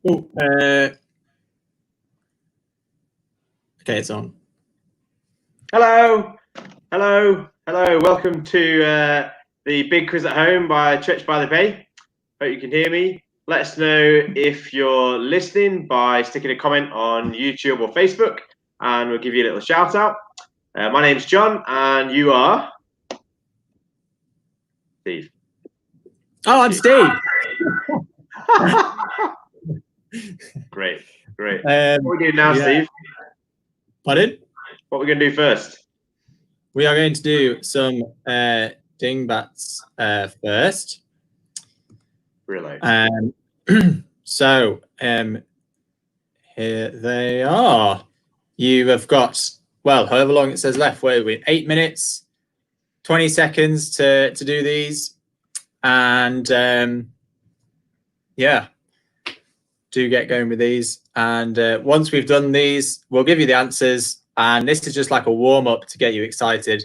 Oh, okay, it's on. Hello, hello, hello. Welcome to the Big Quiz at Home by Church by the Bay. Hope you can hear me. Let us know if you're listening by sticking a comment on YouTube or Facebook, and we'll give you a little shout out. My name's John, and you are Steve. Oh, I'm Steve. Great. What are we doing now, yeah. Steve? Pardon? What are we going to do first? We are going to do some dingbats first. Really? So here they are. You have got, well, however long it says left. Where are we? 8 minutes, 20 seconds to do these, and yeah, do get going with these. And once we've done these, we'll give you the answers. And this is just like a warm up to get you excited.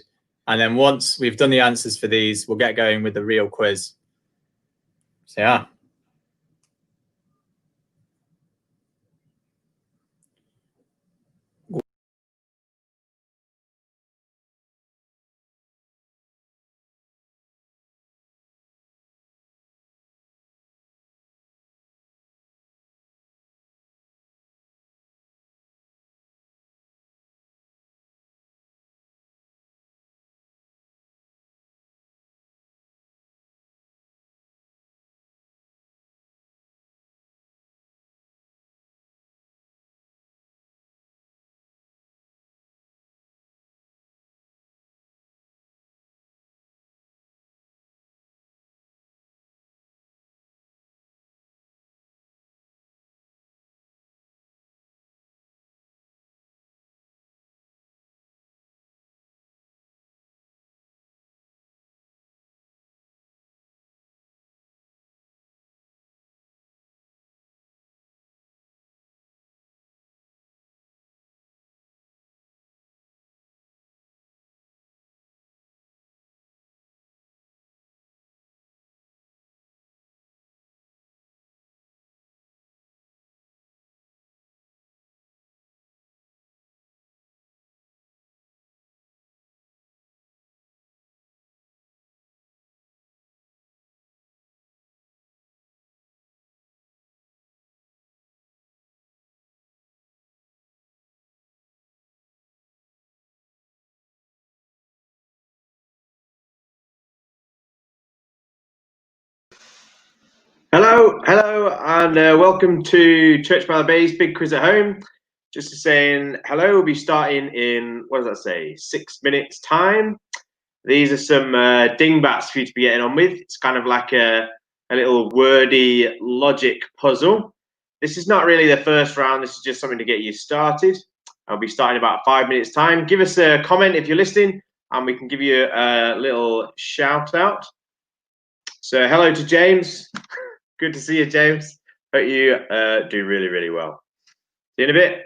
And then once we've done the answers for these, we'll get going with the real quiz. So yeah. Hello, and welcome to Church by the Bay's Big Quiz at Home. Just saying hello, we'll be starting in, what does that say, 6 minutes' time. These are some dingbats for you to be getting on with. It's kind of like a little wordy logic puzzle. This is not really the first round, this is just something to get you started. I'll be starting in about 5 minutes' time. Give us a comment if you're listening, and we can give you a little shout out. So, hello to James. Good to see you, James. Hope you do really, really well. See you in a bit.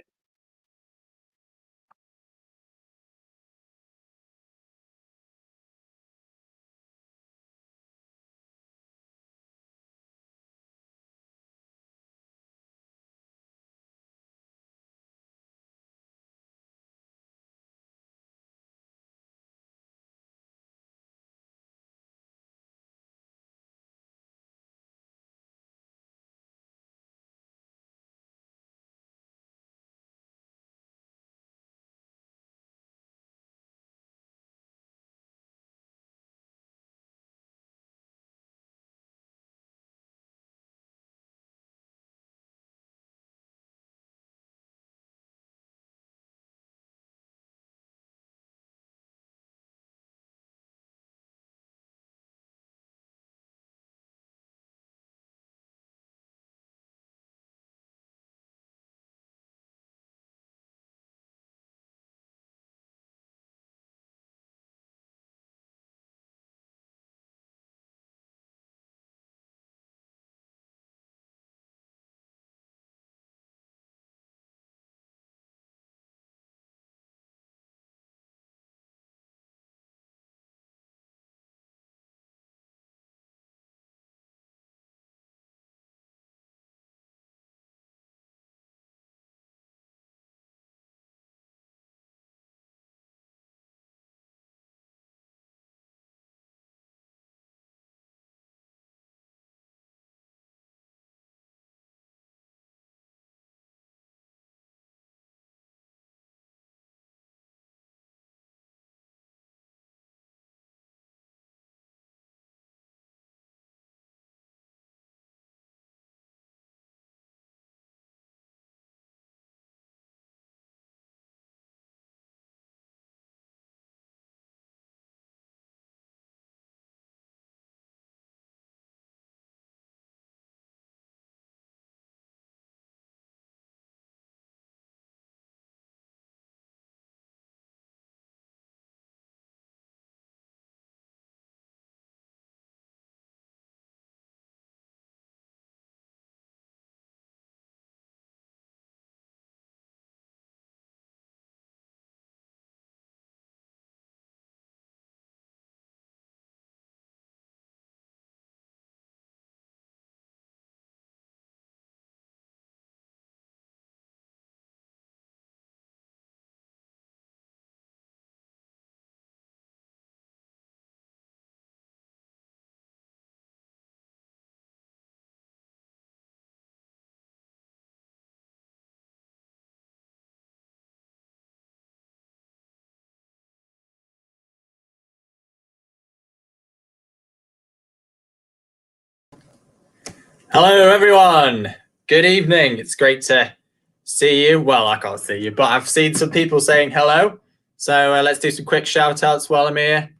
Hello, everyone. Good evening. It's great to see you. Well, I can't see you, but I've seen some people saying hello. So let's do some quick shout outs while I'm here.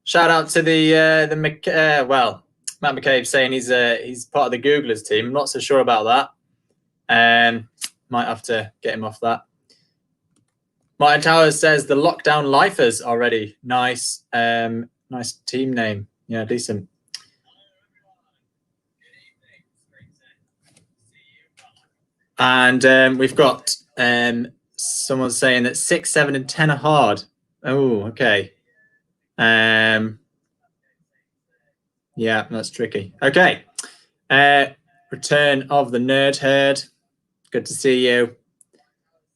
Shout out to Matt McCabe saying he's part of the Googlers team. I'm not so sure about that. Might have to get him off that. Martin Towers says the Lockdown Lifers are ready. Nice. Nice team name. Yeah, decent. And we've got someone saying that 6, 7, and 10 are hard. Oh, okay. Yeah, that's tricky. Okay. Return of the Nerd Herd. Good to see you.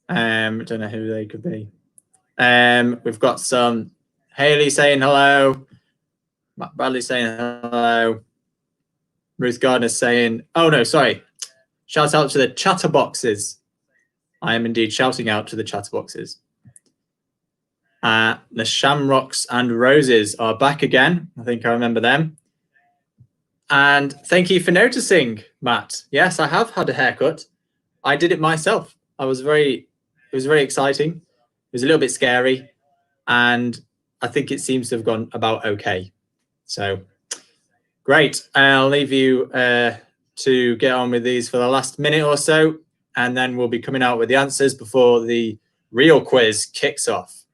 Don't know who they could be. We've got some Haley saying hello. Matt Bradley saying hello. Ruth Gardner saying, oh no, sorry. Shout out to the chatterboxes. I am indeed shouting out to the chatterboxes. The Shamrocks and Roses are back again. I think I remember them. And thank you for noticing, Matt. Yes, I have had a haircut. I did it myself. It was very exciting. It was a little bit scary. And I think it seems to have gone about okay. So great. I'll leave you to get on with these for the last minute or so. And then we'll be coming out with the answers before the real quiz kicks off.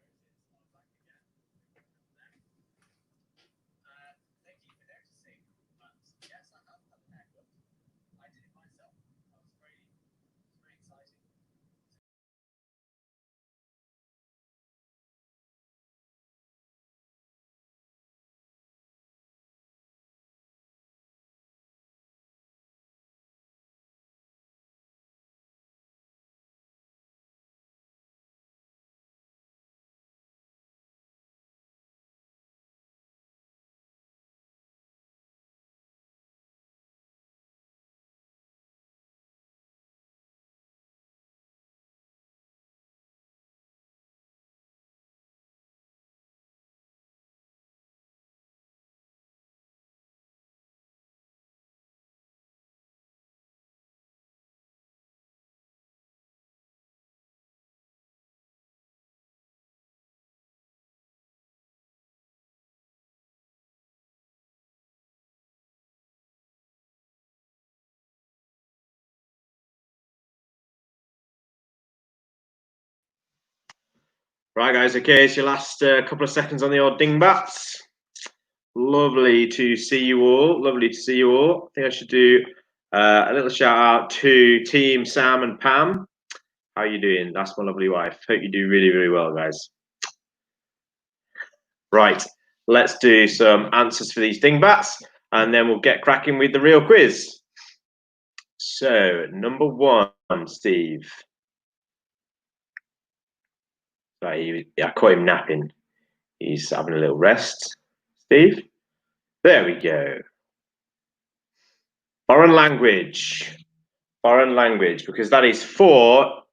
Right, guys. Okay, it's your last couple of seconds on the old dingbats. Lovely to see you all. Lovely to see you all. I think I should do a little shout out to Team Sam and Pam. How are you doing? That's my lovely wife. Hope you do really, really well, guys. Right, let's do some answers for these dingbats, and then we'll get cracking with the real quiz. So, number 1, Steve. Sorry, I caught him napping. He's having a little rest. Steve? There we go. Foreign language. Foreign language, because that is for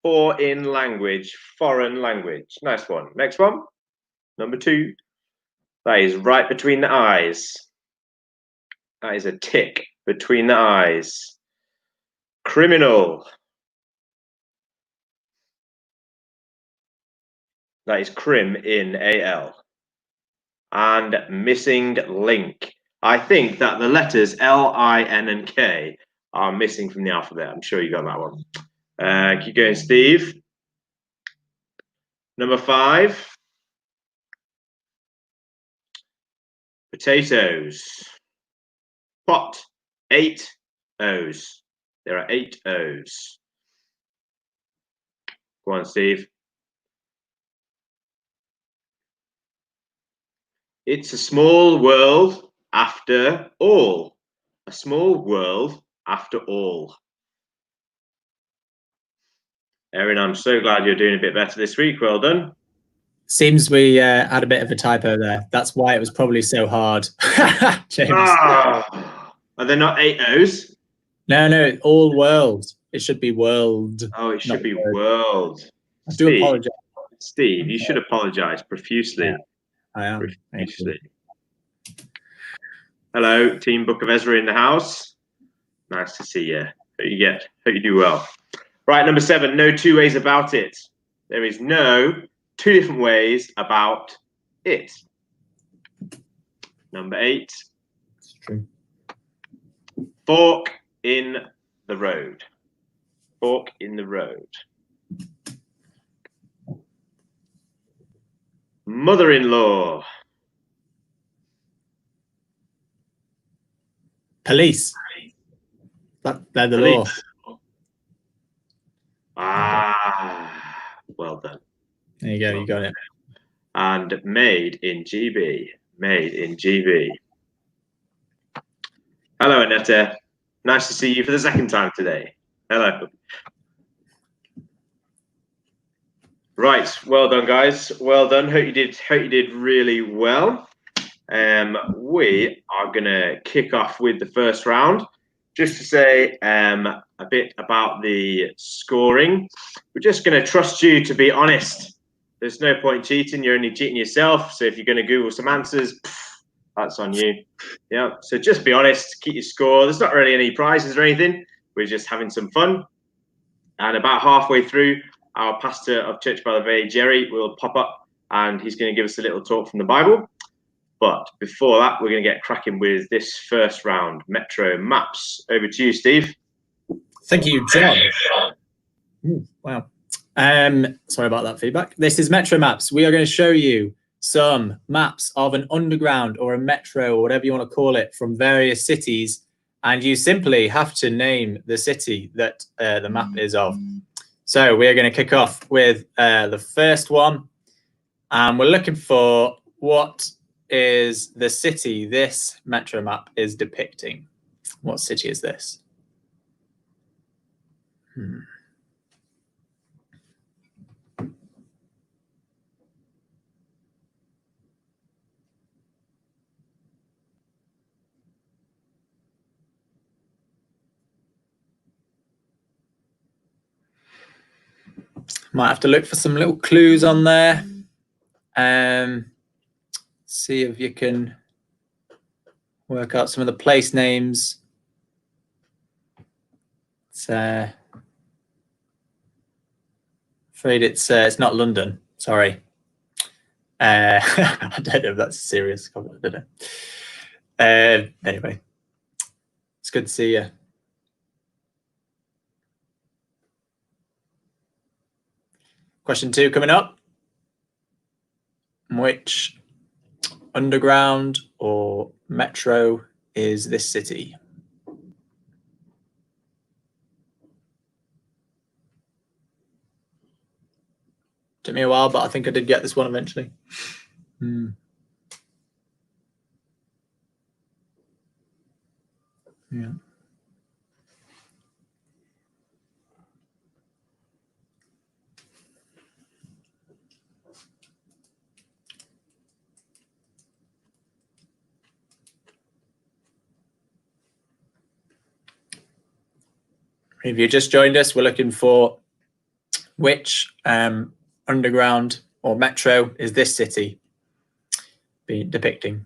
in language, foreign language. Nice one. Next one. Number 2. That is right between the eyes. That is a tick between the eyes. Criminal. That is crim in AL. And missing link. I think that the letters L, I, N, and K are missing from the alphabet. I'm sure you got that one. Keep going, Steve. Number 5. Potatoes. Pot. 8 O's. There are 8 O's. Go on, Steve. It's a small world after all. A small world after all. Erin, I'm so glad you're doing a bit better this week. Well done. Seems we had a bit of a typo there. That's why it was probably so hard. James. Are there not 8 O's? No, all world. It should be world. Oh, it should be world. I do apologize. Steve, you should apologize profusely. Yeah, I am. Profusely. Hello, Team Book of Ezra in the house. Nice to see you. Hope you do well. Right, number 7, no two ways about it. There is no two different ways about it. Number 8. It's true. Fork in the road. Fork in the road. Mother-in-law. Police. They're the law. Ah, well done. There you go. You got it. And made in GB. Made in GB. Hello, Annette. Nice to see you for the second time today. Hello. Right, well done, guys. Well done. Hope you did really well. We are gonna kick off with the first round. Just to say a bit about the scoring. We're just gonna trust you to be honest. There's no point cheating. You're only cheating yourself. So if you're gonna Google some answers, that's on you. Yeah. So just be honest. Keep your score. There's not really any prizes or anything. We're just having some fun. And about halfway through, our pastor of Church by the Bay, Jerry, will pop up and he's going to give us a little talk from the Bible. But before that, we're going to get cracking with this first round, Metro Maps. Over to you, Steve. Thank you, John. Ooh, wow. Sorry about that feedback. This is Metro Maps. We are going to show you some maps of an underground or a metro or whatever you want to call it from various cities. And you simply have to name the city that the map is of. So we're going to kick off with the first one. And we're looking for what is the city this metro map is depicting. What city is this? Might have to look for some little clues on there. See if you can work out some of the place names. It's afraid it's not London. Sorry. I don't know if that's a serious comment. I don't know. Anyway, it's good to see you. Question 2 coming up. Which underground or metro is this city? Took me a while, but I think I did get this one eventually. Yeah. If you just joined us, we're looking for which underground or metro is this city depicting.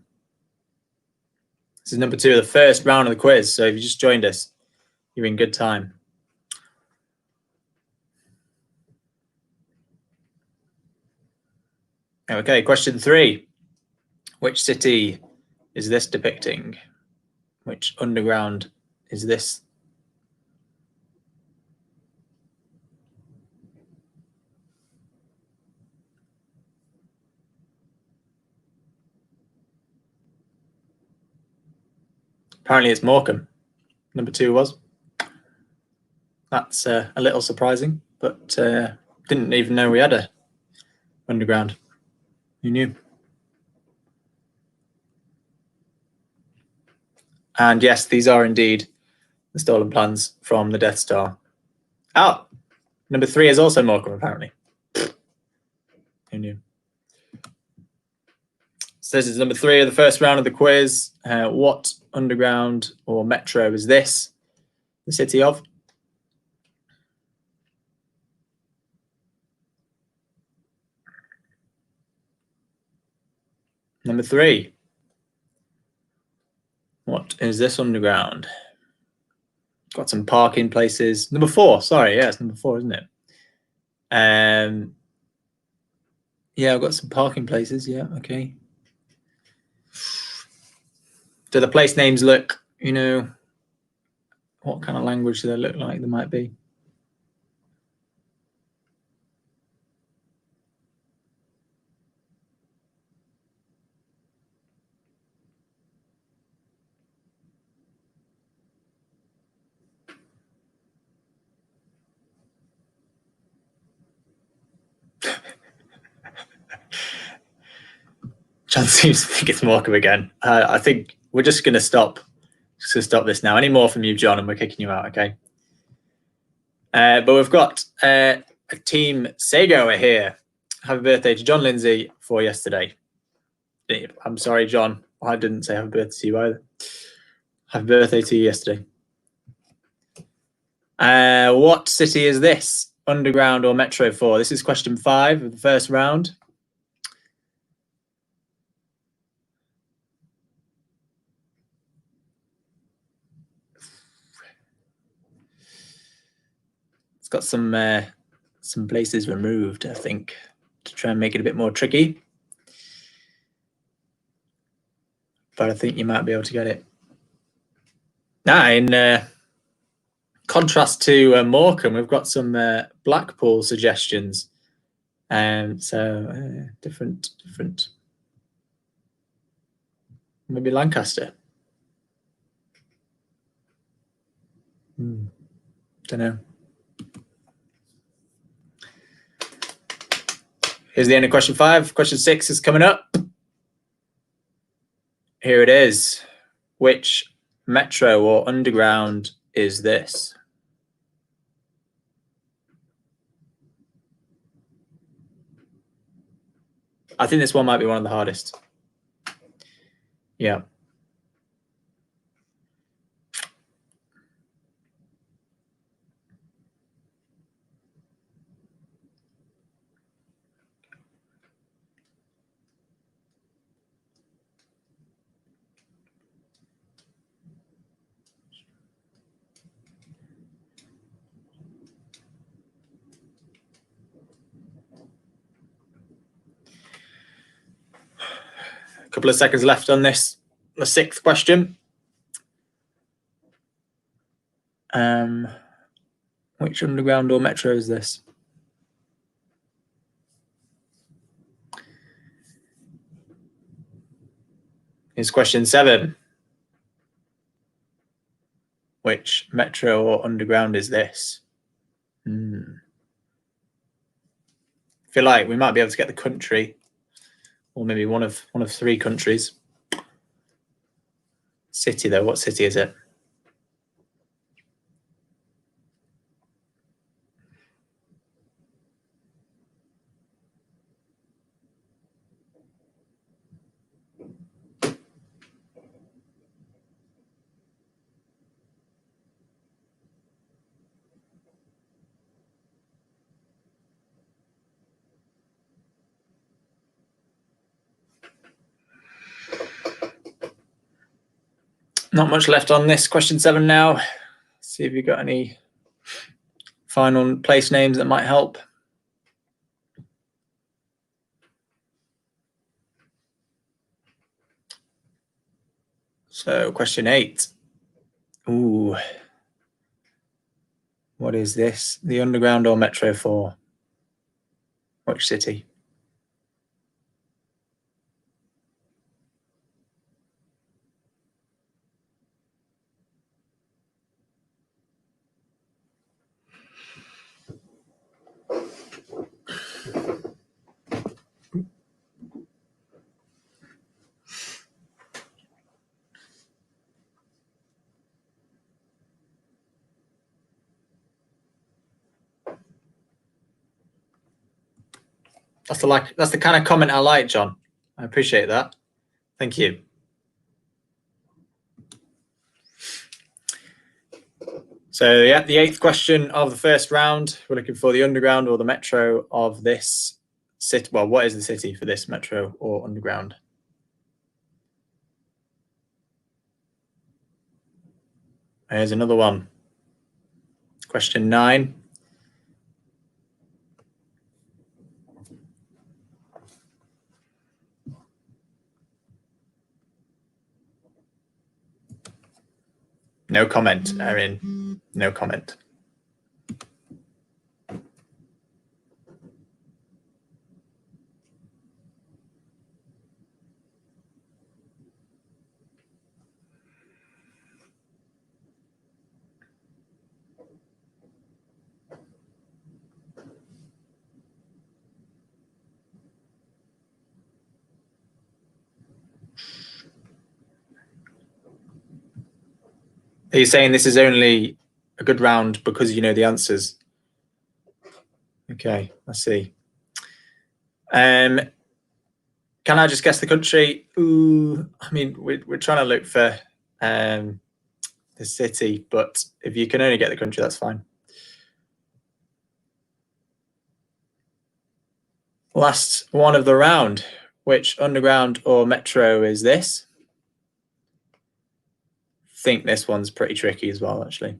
This is number 2 of the first round of the quiz. So if you just joined us, you're in good time. Okay, question 3. Which city is this depicting? Which underground is this? Apparently it's Morecambe. Number 2 was. That's a little surprising, but didn't even know we had a underground. Who knew? And yes, these are indeed the stolen plans from the Death Star. Oh, number 3 is also Morecambe, apparently. Who knew? So this is number 3 of the first round of the quiz. What underground or metro is this the city of? Number 3. What is this underground? Got some parking places. Number 4, sorry, yeah, it's number 4, isn't it? Yeah, I've got some parking places. Yeah, okay. Do the place names look, you know, what kind of language do they look like they might be? John seems to think it's Morecambe again. I think we're just going to stop. This now. Any more from you, John, and we're kicking you out, okay? But we've got a team Sego here. Happy birthday to John Lindsay for yesterday. I'm sorry, John. I didn't say happy birthday to you either. Happy birthday to you yesterday. What city is this? Underground or metro for? This is question 5 of the first round. It's got some places removed, I think, to try and make it a bit more tricky. But I think you might be able to get it. Now, in contrast to Morecambe, we've got some Blackpool suggestions. So different. Maybe Lancaster. Don't know. Here's the end of question 5. Question 6 is coming up. Here it is. Which metro or underground is this? I think this one might be one of the hardest. Yeah. A couple of seconds left on this, the 6th question. Which underground or metro is this? Here's question 7. Which metro or underground is this? I feel like we might be able to get the country, or maybe one of 3 countries. City though, what city is it? Not much left on this question 7 now. See if you've got any final place names that might help. So question 8. Ooh. What is this? The underground or metro for? Which city? That's the kind of comment I like, John. I appreciate that. Thank you. So yeah, the 8th question of the first round. We're looking for the underground or the metro of this city. Well, what is the city for this metro or underground? Here's another one. Question 9. No comment, Erin. No comment. Are you saying this is only a good round because you know the answers? Okay, I see. Can I just guess the country? Ooh, I mean, we're trying to look for the city, but if you can only get the country, that's fine. Last one of the round. Which underground or metro is this? I think this one's pretty tricky as well, actually.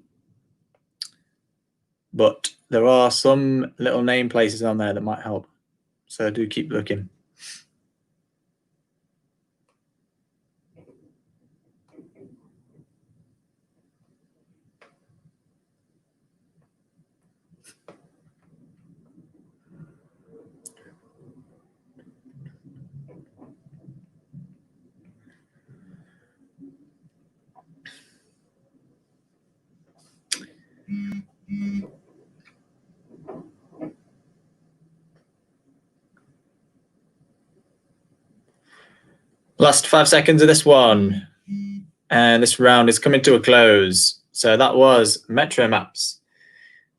But there are some little name places on there that might help. So do keep looking. Last 5 seconds of this one. And this round is coming to a close. So that was Metro Maps.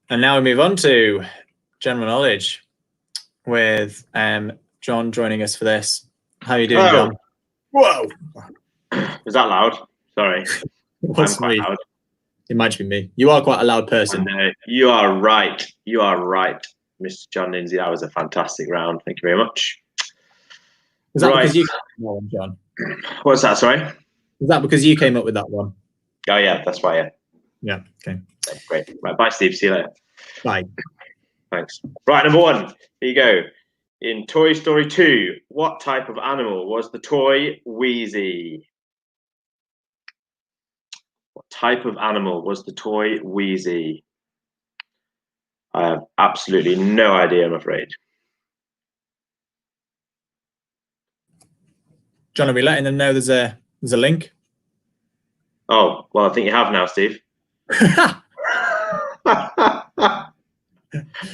And now we move on to general knowledge with John joining us for this. How are you doing, John? Whoa! Was that loud? Sorry. I'm quite loud. It might be me. You are quite a loud person. You are right. You are right, Mr. John Lindsay. That was a fantastic round. Thank you very much. Is that because you came up with that one, John? What's that, sorry? Is that because you came up with that one? Oh, yeah, that's why, yeah. Yeah, okay. Great. Right, bye, Steve. See you later. Bye. Thanks. Right, number 1. Here you go. In Toy Story 2, what type of animal was the toy Wheezy? What type of animal was the toy Wheezy? I have absolutely no idea, I'm afraid. John, are we letting them know there's a link? Oh, well, I think you have now, Steve. Yeah,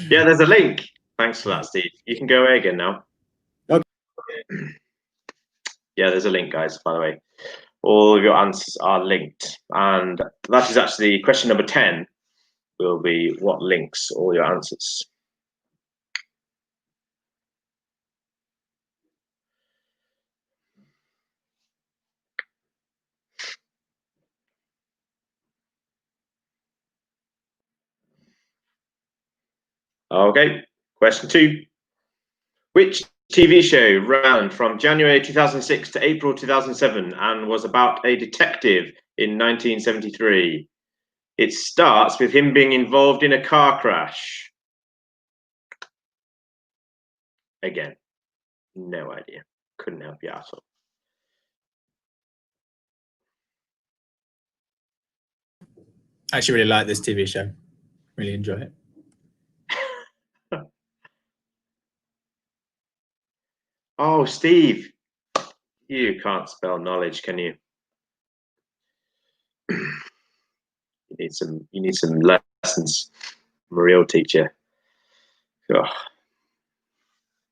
there's a link. Thanks for that, Steve. You can go away again now. Okay. Yeah, there's a link, guys, by the way. All of your answers are linked. And that is actually question number 10 will be what links all your answers. Okay, question 2. Which TV show ran from January 2006 to April 2007 and was about a detective in 1973? It starts with him being involved in a car crash. Again, no idea. Couldn't help you at all. I actually really like this TV show. Really enjoy it. Oh, Steve, you can't spell knowledge, can you? You need some lessons from a real teacher. Oh.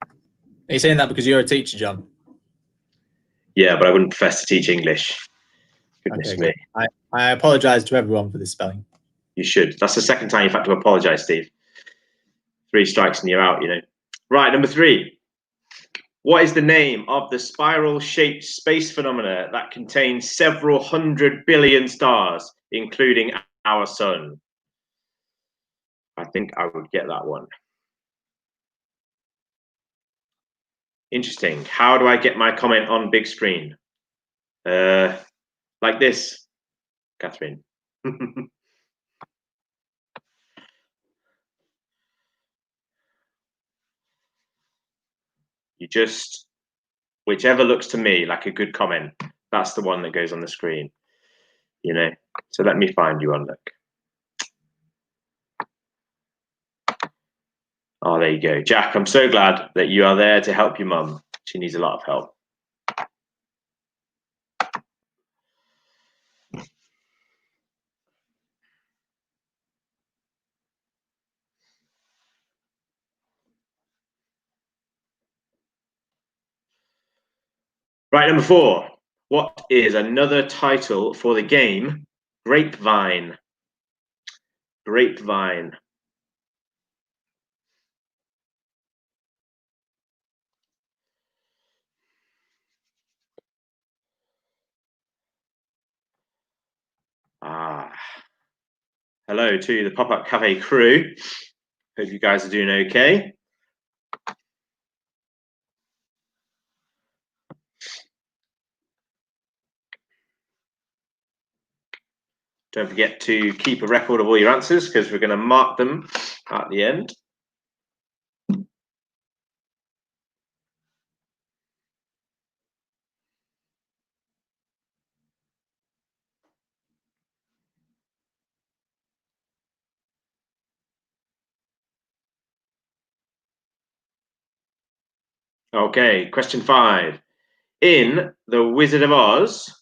Are you saying that because you're a teacher, John? Yeah, but I wouldn't profess to teach English. Goodness me. I apologise to everyone for this spelling. You should. That's the second time you've had to apologise, Steve. 3 strikes and you're out, you know. Right, number 3. What is the name of the spiral-shaped space phenomena that contains several 100 billion stars, including our sun? I think I would get that one. Interesting. How do I get my comment on big screen? Like this, Catherine. just whichever looks to me like a good comment, that's the one that goes on the screen, you know. So let me find you one. Look. Oh, there you go. Jack, I'm so glad that you are there to help your mum. She needs a lot of help. Right, number 4. What is another title for the game Grapevine? Grapevine. Hello to the Pop-Up Cafe crew. Hope you guys are doing okay. Don't forget to keep a record of all your answers because we're going to mark them at the end. Okay, question 5. In The Wizard of Oz,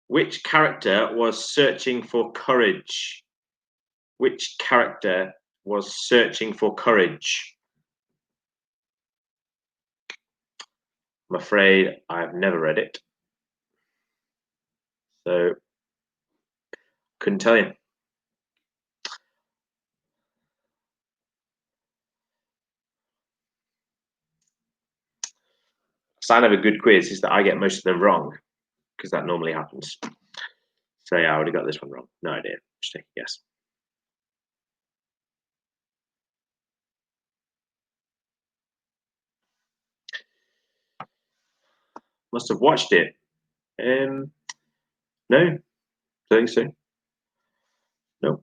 which character was searching for courage? Which character was searching for courage? I'm afraid I've never read it, so couldn't tell you. Sign of a good quiz is that I get most of them wrong, because that normally happens. So yeah, I would have got this one wrong. No idea. Just take a guess. Must have watched it. No, don't think so. No.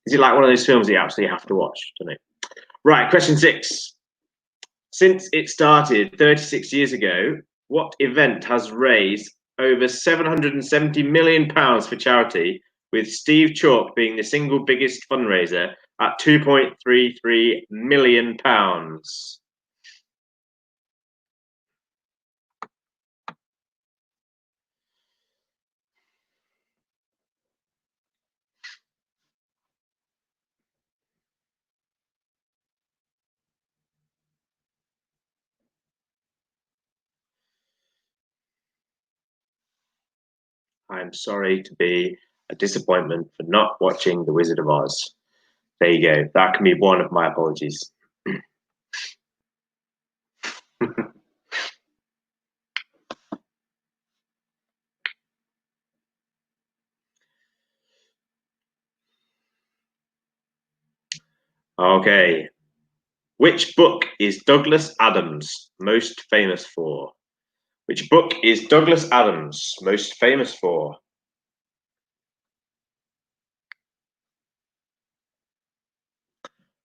Is it like one of those films that you absolutely have to watch? Don't know. Right, question 6. Since it started 36 years ago, what event has raised over £770 million for charity, with Steve Chalk being the single biggest fundraiser at £2.33 million? I'm sorry to be a disappointment for not watching The Wizard of Oz. There you go. That can be one of my apologies. Okay. Which book is Douglas Adams most famous for? Which book is Douglas Adams most famous for?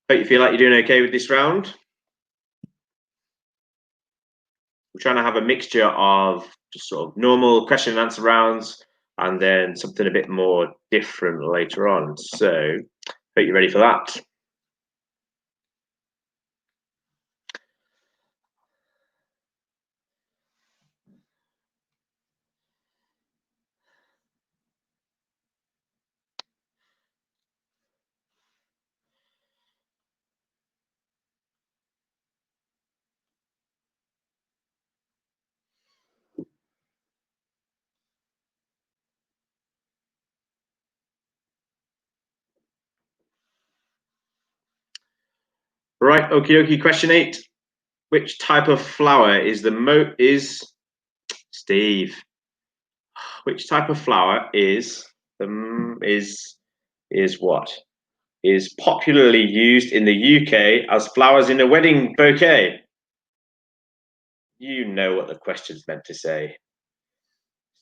Hope you feel like you're doing okay with this round. We're trying to have a mixture of just sort of normal question and answer rounds and then something a bit more different later on. So hope you're ready for that. Right, okie dokie. Question 8. Which type of flower is Steve? Which type of flower is what? Is popularly used in the UK as flowers in a wedding bouquet? You know what the question's meant to say.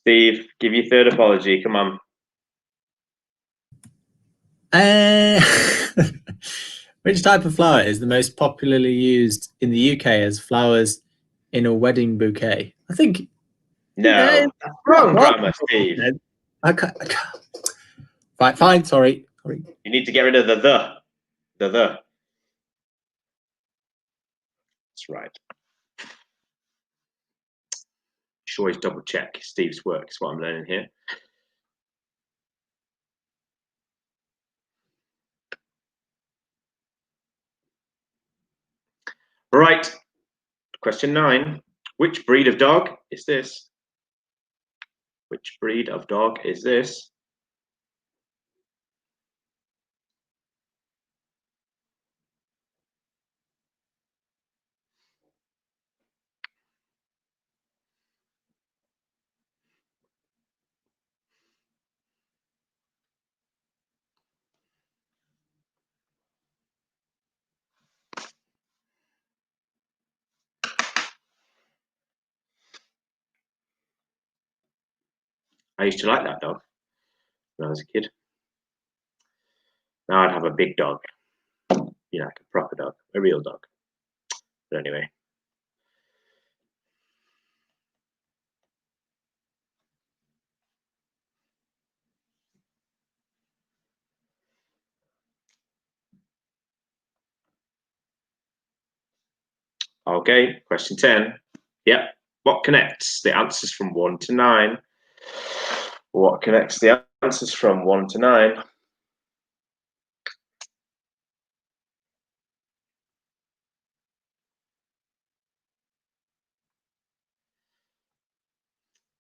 Steve, give your third apology. Come on. Which type of flower is the most popularly used in the UK as flowers in a wedding bouquet? I think. No, that's wrong grammar, Steve. I can't. Right, fine. Sorry. You need to get rid of the. That's right. Should always double check Steve's work. Is what I'm learning here. Right. Question 9. Which breed of dog is this? Which breed of dog is this? I used to like that dog when I was a kid. Now I'd have a big dog, you know, like a proper dog, a real dog. But anyway. Okay, question 10. Yep. What connects the answers from 1 to 9? What connects the answers from 1 to 9?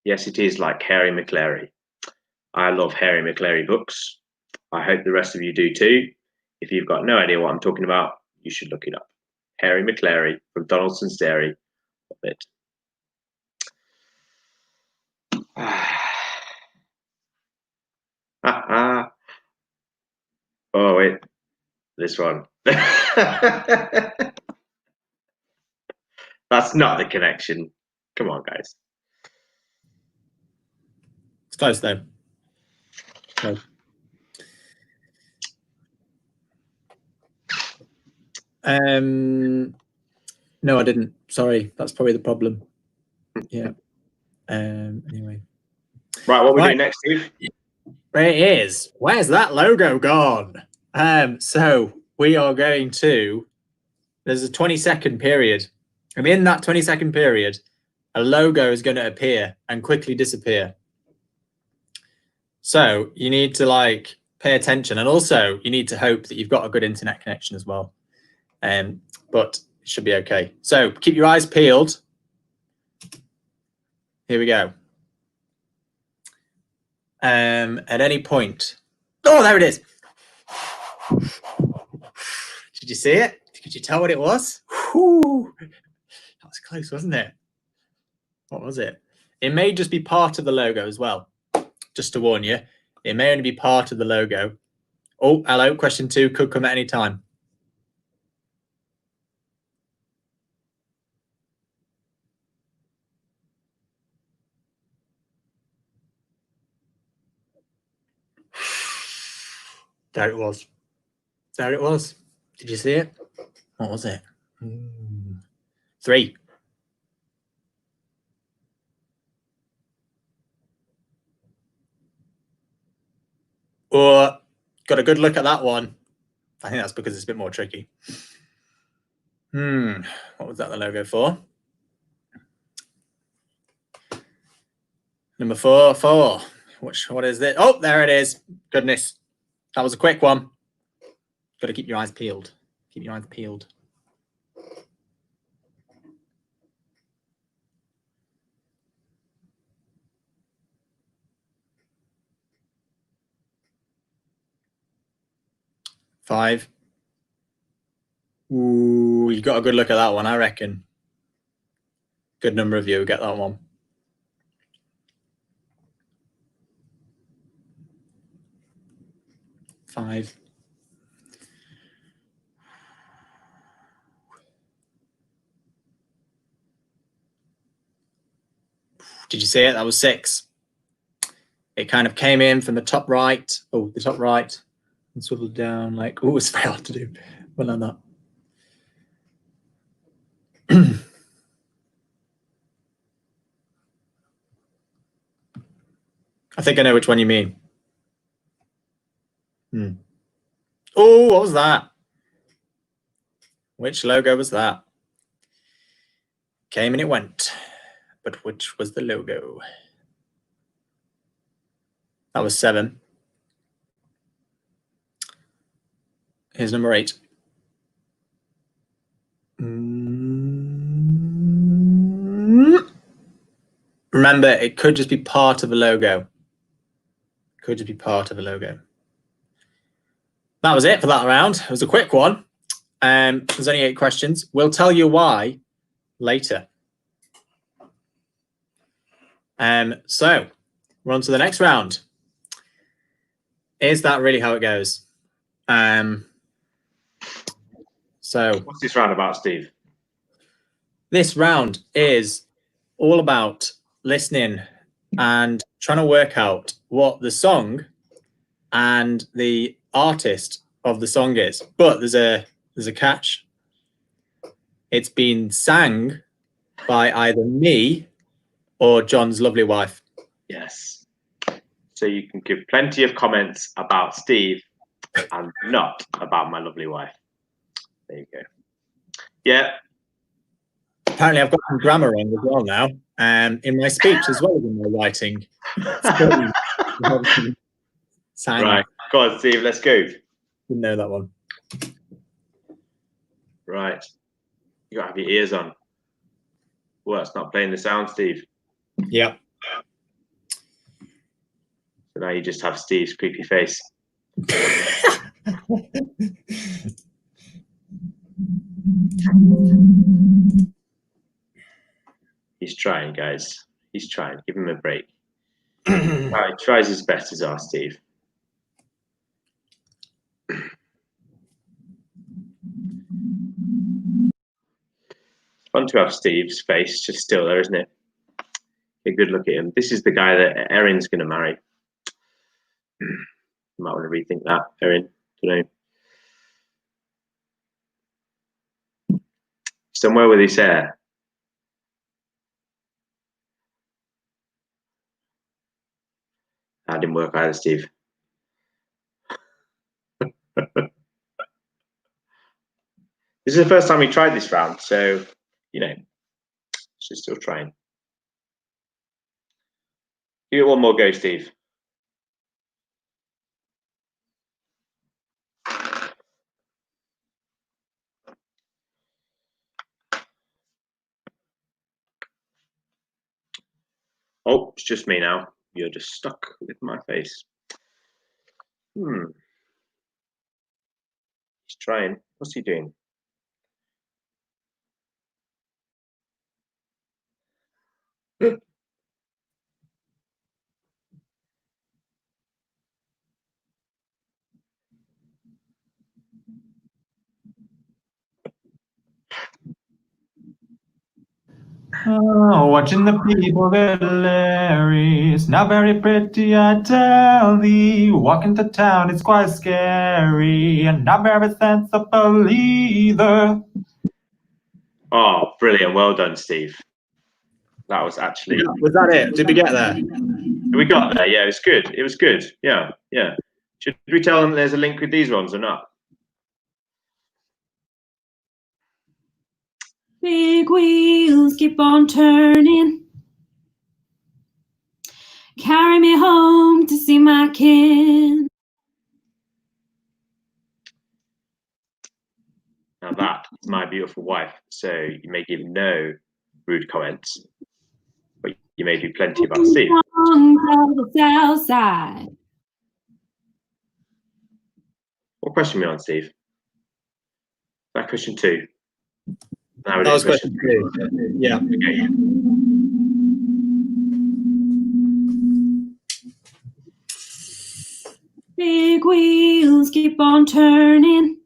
Yes, it is like Harry McClary. I love Harry McClary books. I hope the rest of you do too. If you've got no idea what I'm talking about, you should look it up. Harry McClary from Donaldson's Dairy. Love it. Oh, wait. This one. That's not the connection. Come on, guys. It's close though. Close. No, I didn't. Sorry, that's probably the problem. Yeah. Anyway. Right, what are we doing next, Steve? It is. Where's that logo gone? So we are going to. There's a 20-second period, and in that 20-second period, a logo is going to appear and quickly disappear. So you need to like pay attention, and also you need to hope that you've got a good internet connection as well. But it should be okay. So keep your eyes peeled. Here we go. At any point. Oh, there it is. Did you see it? Could you tell what it was? Whew. That was close, wasn't it? What was it? It may just be part of the logo as well. Just to warn you, it may only be part of the logo. Oh, hello. Question 2 could come at any time. There it was. There it was. Did you see it? What was it? 3. Or got a good look at that one. I think that's because it's a bit more tricky. What was that the logo for? Number 4. What is it? Oh, there it is. Goodness. That was a quick one. Got to keep your eyes peeled. Keep your eyes peeled. Five. Ooh, you got a good look at that one, I reckon. Good number of you get that one. 5. Did you see it? That was 6. It kind of came in from the top right. Oh, the top right. and swivel down like, oh, it's very hard to do. Well, I'm not. I think I know which one you mean. Oh, what was that? Which logo was that? Came and it went. But which was the logo? That was 7. Here's number 8. Remember, it could just be part of a logo. Could just be part of a logo. That was it for that round. It was a quick one. There's only 8 questions. We'll tell you why later. So we're on to the next round. Is that really how it goes? So what's this round about, Steve? This round is all about listening and trying to work out what the song and the artist of the song is. But there's a catch. It's been sang by either me or John's lovely wife. Yes. So you can give plenty of comments about Steve and not about my lovely wife. There you go. Yeah. Apparently I've got some grammar wrong as well now. In my speech as well as in my writing. Right. Go on, Steve, let's go. Didn't know that one. Right. You gotta have your ears on. Well, it's not playing the sound, Steve. Yeah. So now you just have Steve's creepy face. He's trying, guys. He's trying. Give him a break. He tries his best as our Steve. Fun to have Steve's face just still there, isn't it? A good look at him. This is the guy that Erin's going to marry. You might want to rethink that, Erin. Don't know. Somewhere with his hair. That didn't work either, Steve. This is the first time we tried this round, so, you know, she's still trying. Give it one more go, Steve. Oh, it's just me now. You're just stuck with my face. He's trying. What's he doing? Oh, watching the people get hilarious. Not very pretty, I tell thee. Walking to town, it's quite scary. And not very sensible either. Oh, brilliant. Well done, Steve. That was actually... Was that it? Did we get there? We got there, yeah. It was good. It was good. Yeah, yeah. Should we tell them there's a link with these ones or not? Big wheels keep on turning. Carry me home to see my kin. Now that is my beautiful wife. So you may give no rude comments, but you may do plenty about Steve. The south side. What question are we on, Steve? That question 2. Now that was question 2. Yeah. Okay. Big wheels keep on turning.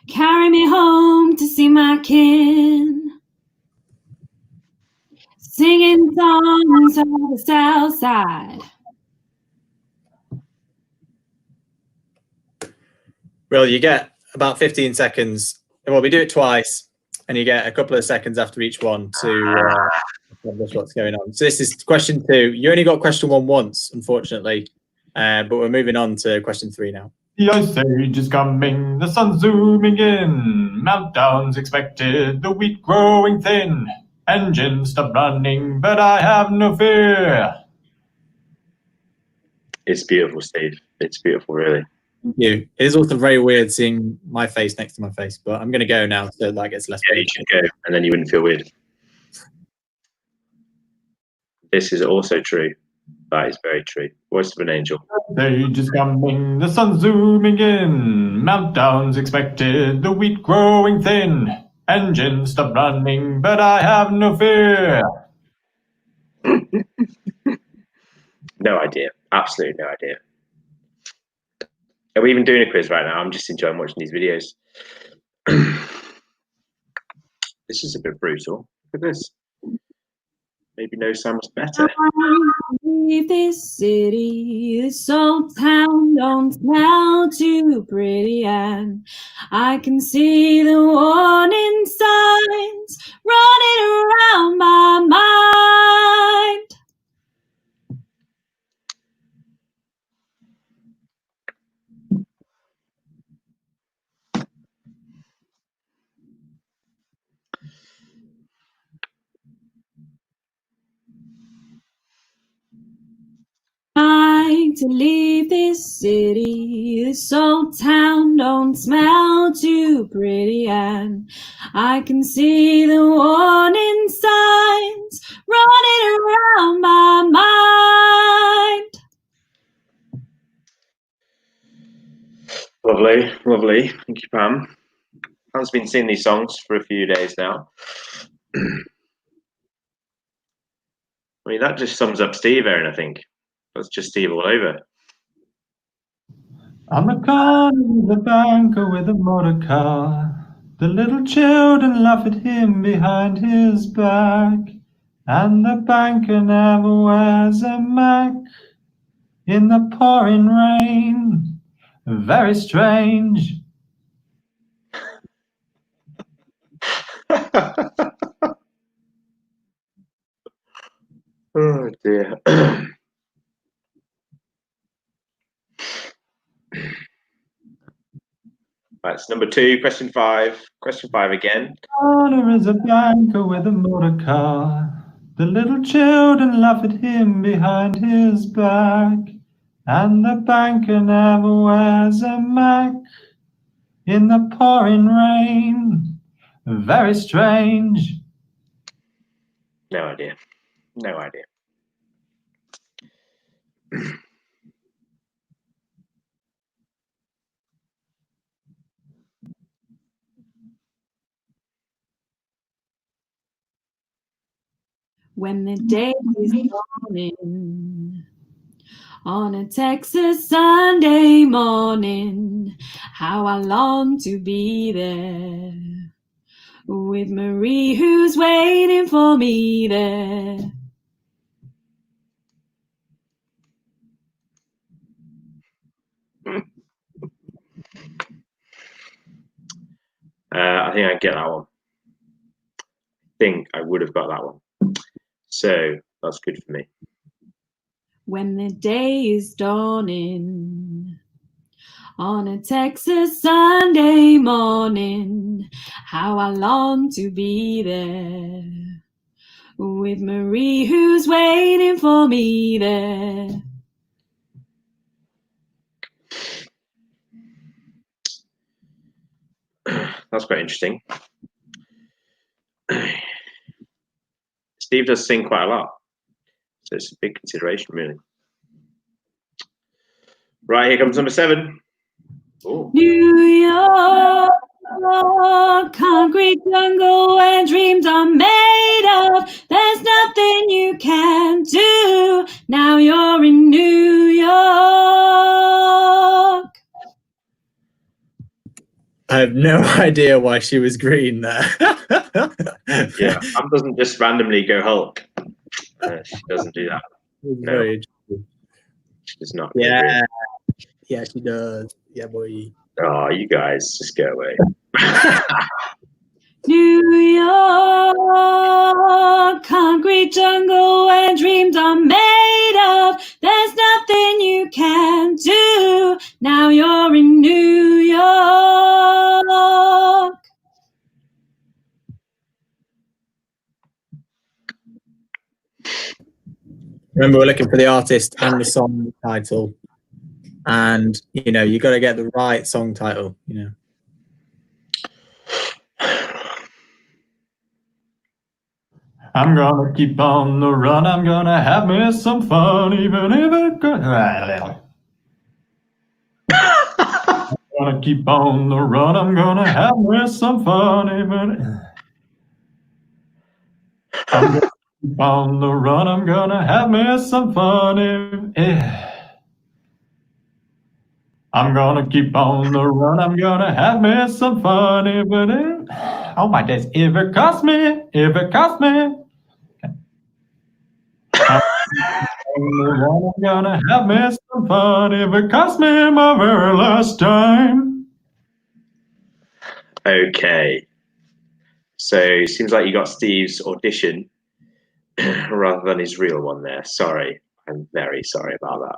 Carry me home to see my kin. Singing songs of the south side. Well, you get about 15 seconds. Well, we do it twice, and you get a couple of seconds after each one to establish what's going on. So this is question 2. You only got question 1 once, unfortunately, but we're moving on to question 3 now. The ice age is coming, the sun's zooming in, meltdowns expected, the wheat growing thin. Engines stop running, but I have no fear. It's beautiful, Steve. It's beautiful, really. Thank you. It is also very weird seeing my face next to my face, but I'm going to go now so that gets less Yeah, weird. you should go, and then you wouldn't feel weird. This is also true. That is very true. Voice of an angel. The age is coming, the sun's zooming in, meltdowns expected, the wheat growing thin. Engines stop running, but I have no fear. No idea. Absolutely no idea. Are we even doing a quiz right now? I'm just enjoying watching these videos. This is a bit brutal. Look at this. Maybe no sounds better. Leave this city, this old town don't smell too pretty, and I can see the warning signs running around my mind. To leave this city, this old town don't smell too pretty, and I can see the warning signs running around my mind. Lovely, lovely. Thank you, Pam. Pam's been singing these songs for a few days now. I mean, that just sums up Steve, Aaron, I think. That's just Steve all over. On the corner of the banker with a motor car, the little children laugh at him behind his back, and the banker never wears a mac in the pouring rain. Very strange. Oh dear. That's number 2, question 5. Question 5 again. Corner is a banker with a motor car. The little children laugh at him behind his back, and the banker never wears a mac in the pouring rain. Very strange. No idea. No idea. When the day is dawning on a Texas Sunday morning, how I long to be there with Marie who's waiting for me there. I think I get that one. I think I would have got that one. So that's good for me. When the day is dawning on a Texas Sunday morning, how I long to be there with Marie who's waiting for me there. That's quite interesting. Steve does sing quite a lot, so it's a big consideration, really. Right, here comes number 7. Ooh. New York, concrete jungle where dreams are made of. There's nothing you can do. Now you're in New York. I have no idea why she was green there. Yeah, Pam doesn't just randomly go Hulk. She doesn't do that. No. Very She does not. Yeah, yeah, she does. Yeah, boy. Oh, you guys, just go away. New York, concrete jungle where dreams are made of. There's nothing you can do. Now you're in New York. Remember, we're looking for the artist and the song title, and you know you got to get the right song title. You know. I'm gonna keep on the run. I'm gonna have me some fun, even if it goes. I'm gonna keep on the run. I'm gonna have me some fun, even. I'm gonna keep on the run. I'm gonna have me some fun. I'm gonna keep on the run. I'm gonna have me some fun, even if. Oh my days! If it costs me, if it costs me. I'm gonna have me some fun if it costs me my very last time. Okay. So it seems like you got Steve's audition rather than his real one there. Sorry. I'm very sorry about that.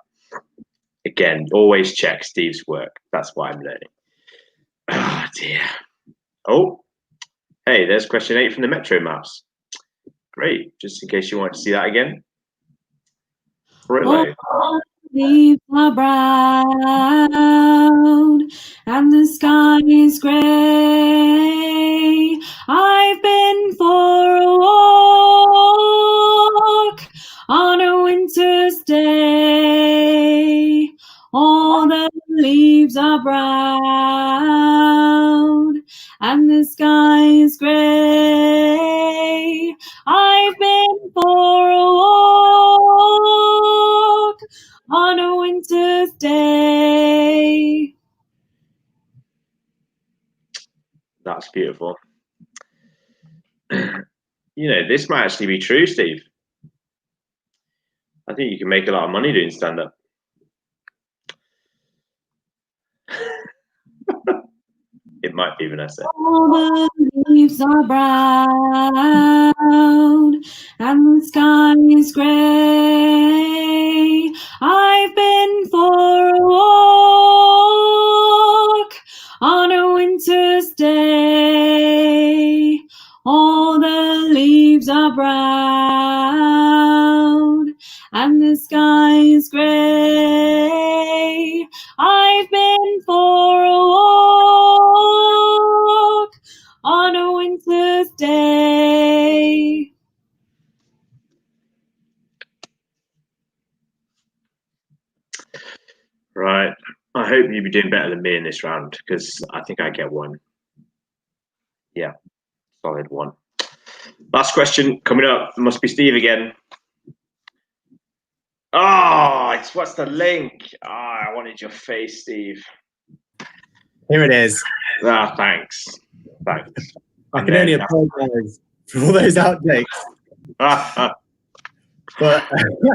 Again, always check Steve's work. That's why I'm learning. Oh, dear. Oh, hey, there's question 8 from the Metro Maps. Great. Just in case you want to see that again. Brillo. All the leaves are brown and the sky is gray. I've been for a walk on a winter's day. All the leaves are brown and the sky is gray. I've been for a walk on a winter's day. That's beautiful. You know, this might actually be true, Steve. I think you can make a lot of money doing stand-up. It might be, Vanessa. All the leaves are brown and the sky is gray. I've been for a walk on a winter's day. All the leaves are brown and the sky is gray. I've been for a walk on a winter's day. Right. I hope you'll be doing better than me in this round because I think I get 1. Yeah, solid 1. Last question coming up. It must be Steve again. Oh, what's the link? Oh, I wanted your face, Steve. Here it is. Ah, thanks. Thanks. I can only apologize for all those outtakes. But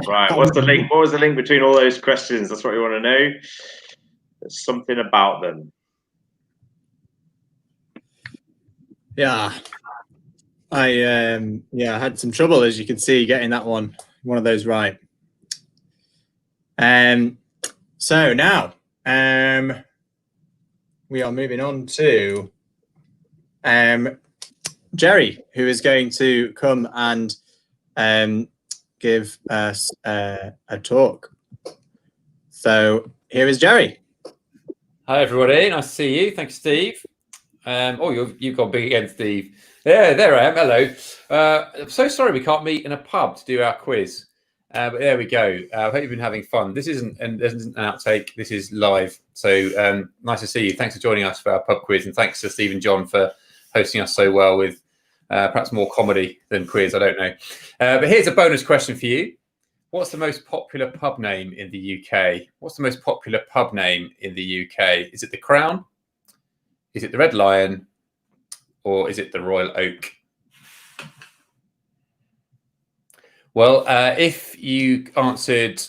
right, what's the link? What was the link between all those questions? That's what we want to know. There's something about them. Yeah, I had some trouble, as you can see, getting that one of those right. So now we are moving on to Jerry, who is going to come and give us a talk. So here is Jerry. Hi everybody, nice to see you. Thank you, Steve. You've gone big again, Steve. Yeah, there I am. Hello. I'm so sorry we can't meet in a pub to do our quiz. But there we go. I hope you've been having fun. This isn't an outtake. This is live. So nice to see you. Thanks for joining us for our pub quiz, and thanks to Steve and John for hosting us so well with perhaps more comedy than quiz. I don't know. But here's a bonus question for you. What's the most popular pub name in the UK? What's the most popular pub name in the UK? Is it the Crown? Is it the Red Lion? Or is it the Royal Oak? Well, if you answered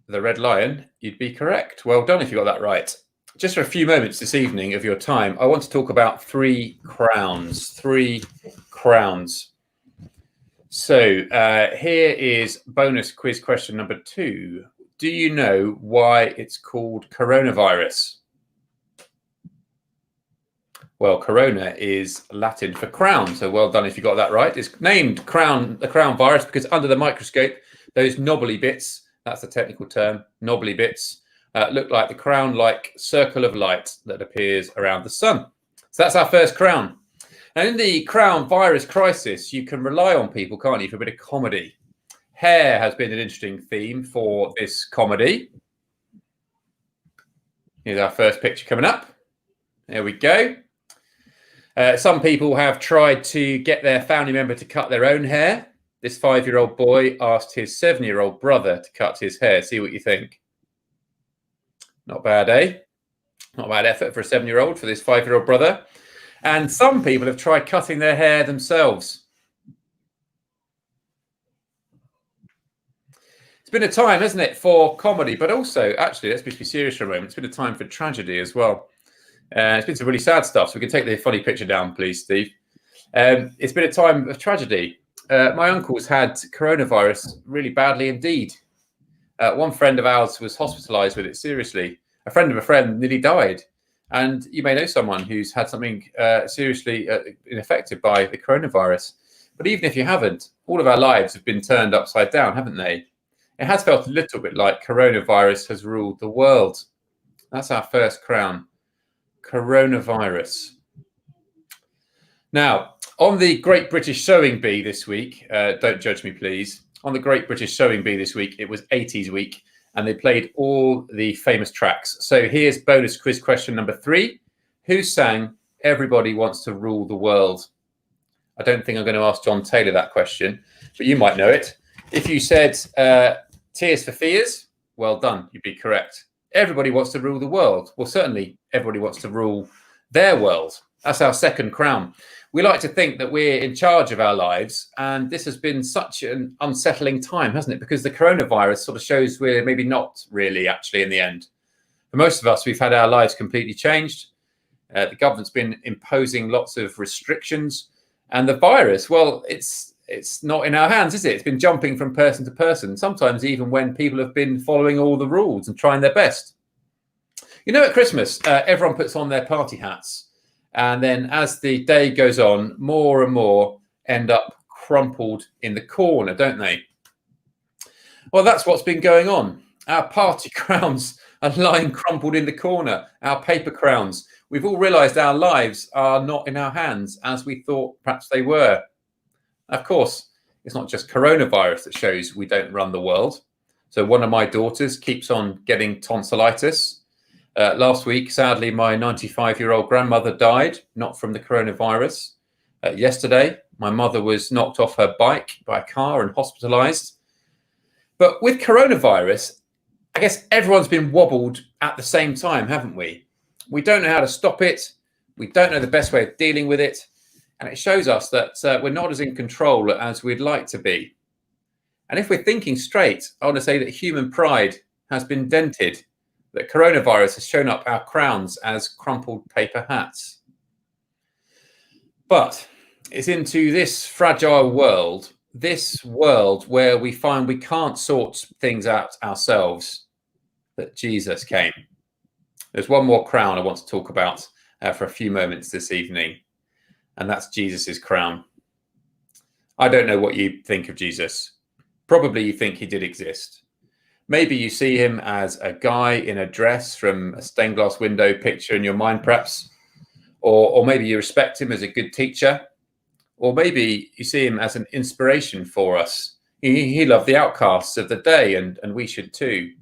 the Red Lion, you'd be correct. Well done if you got that right. just for a few moments this evening of your time, I want to talk about 3 crowns. 3 crowns. So here is bonus quiz question number 2. Do you know why it's called coronavirus? Well, corona is Latin for crown, so well done if you got that right. It's named the crown virus because under the microscope, those knobbly bits, that's the technical term, knobbly bits, look like the crown-like circle of light that appears around the sun. So that's our first crown. And in the crown virus crisis, you can rely on people, can't you, for a bit of comedy. Hair has been an interesting theme for this comedy. Here's our first picture coming up. There we go. Some people have tried to get their family member to cut their own hair. This 5-year-old boy asked his 7-year-old brother to cut his hair. See what you think. Not bad, eh? Not bad effort for a 7-year-old, for this 5-year-old brother. And some people have tried cutting their hair themselves. It's been a time, hasn't it, for comedy, but also, actually, let's be serious for a moment. It's been a time for tragedy as well. It's been some really sad stuff, so we can take the funny picture down, please, Steve. It's been a time of tragedy. My uncle's had coronavirus really badly indeed. One friend of ours was hospitalised with it seriously. A friend of a friend nearly died. And you may know someone who's had something seriously affected by the coronavirus. But even if you haven't, all of our lives have been turned upside down, haven't they? It has felt a little bit like coronavirus has ruled the world. That's our first crown. Coronavirus. Now, on the Great British Sewing Bee this week, don't judge me, please. On the Great British Sewing Bee this week, it was 80s week, and they played all the famous tracks. So here's bonus quiz question number 3. Who sang Everybody Wants to Rule the World? I don't think I'm going to ask John Taylor that question, but you might know it. If you said Tears for Fears, well done, you'd be correct. Everybody wants to rule the world. Well, certainly everybody wants to rule their world. That's our second crown. We like to think that we're in charge of our lives, and this has been such an unsettling time, hasn't it? Because the coronavirus sort of shows we're maybe not really actually in the end. For most of us, we've had our lives completely changed. The government's been imposing lots of restrictions, and the virus, well, it's not in our hands, is it? It's been jumping from person to person, sometimes even when people have been following all the rules and trying their best. You know, at Christmas, everyone puts on their party hats. And then as the day goes on, more and more end up crumpled in the corner, don't they? Well, that's what's been going on. Our party crowns are lying crumpled in the corner, our paper crowns. We've all realised our lives are not in our hands as we thought perhaps they were. Of course, it's not just coronavirus that shows we don't run the world. So one of my daughters keeps on getting tonsillitis. Last week, sadly, my 95-year-old grandmother died, not from the coronavirus. Yesterday, my mother was knocked off her bike by a car and hospitalised. But with coronavirus, I guess everyone's been wobbled at the same time, haven't we? We don't know how to stop it. We don't know the best way of dealing with it. And it shows us that we're not as in control as we'd like to be. And if we're thinking straight, I want to say that human pride has been dented, that coronavirus has shown up our crowns as crumpled paper hats. But it's into this fragile world, this world where we find we can't sort things out ourselves, that Jesus came. There's one more crown I want to talk about for a few moments this evening. And that's Jesus's crown. I don't know what you think of Jesus. Probably you think he did exist. Maybe you see him as a guy in a dress from a stained glass window picture in your mind, perhaps. Or maybe you respect him as a good teacher. Or maybe you see him as an inspiration for us. He loved the outcasts of the day, and we should too.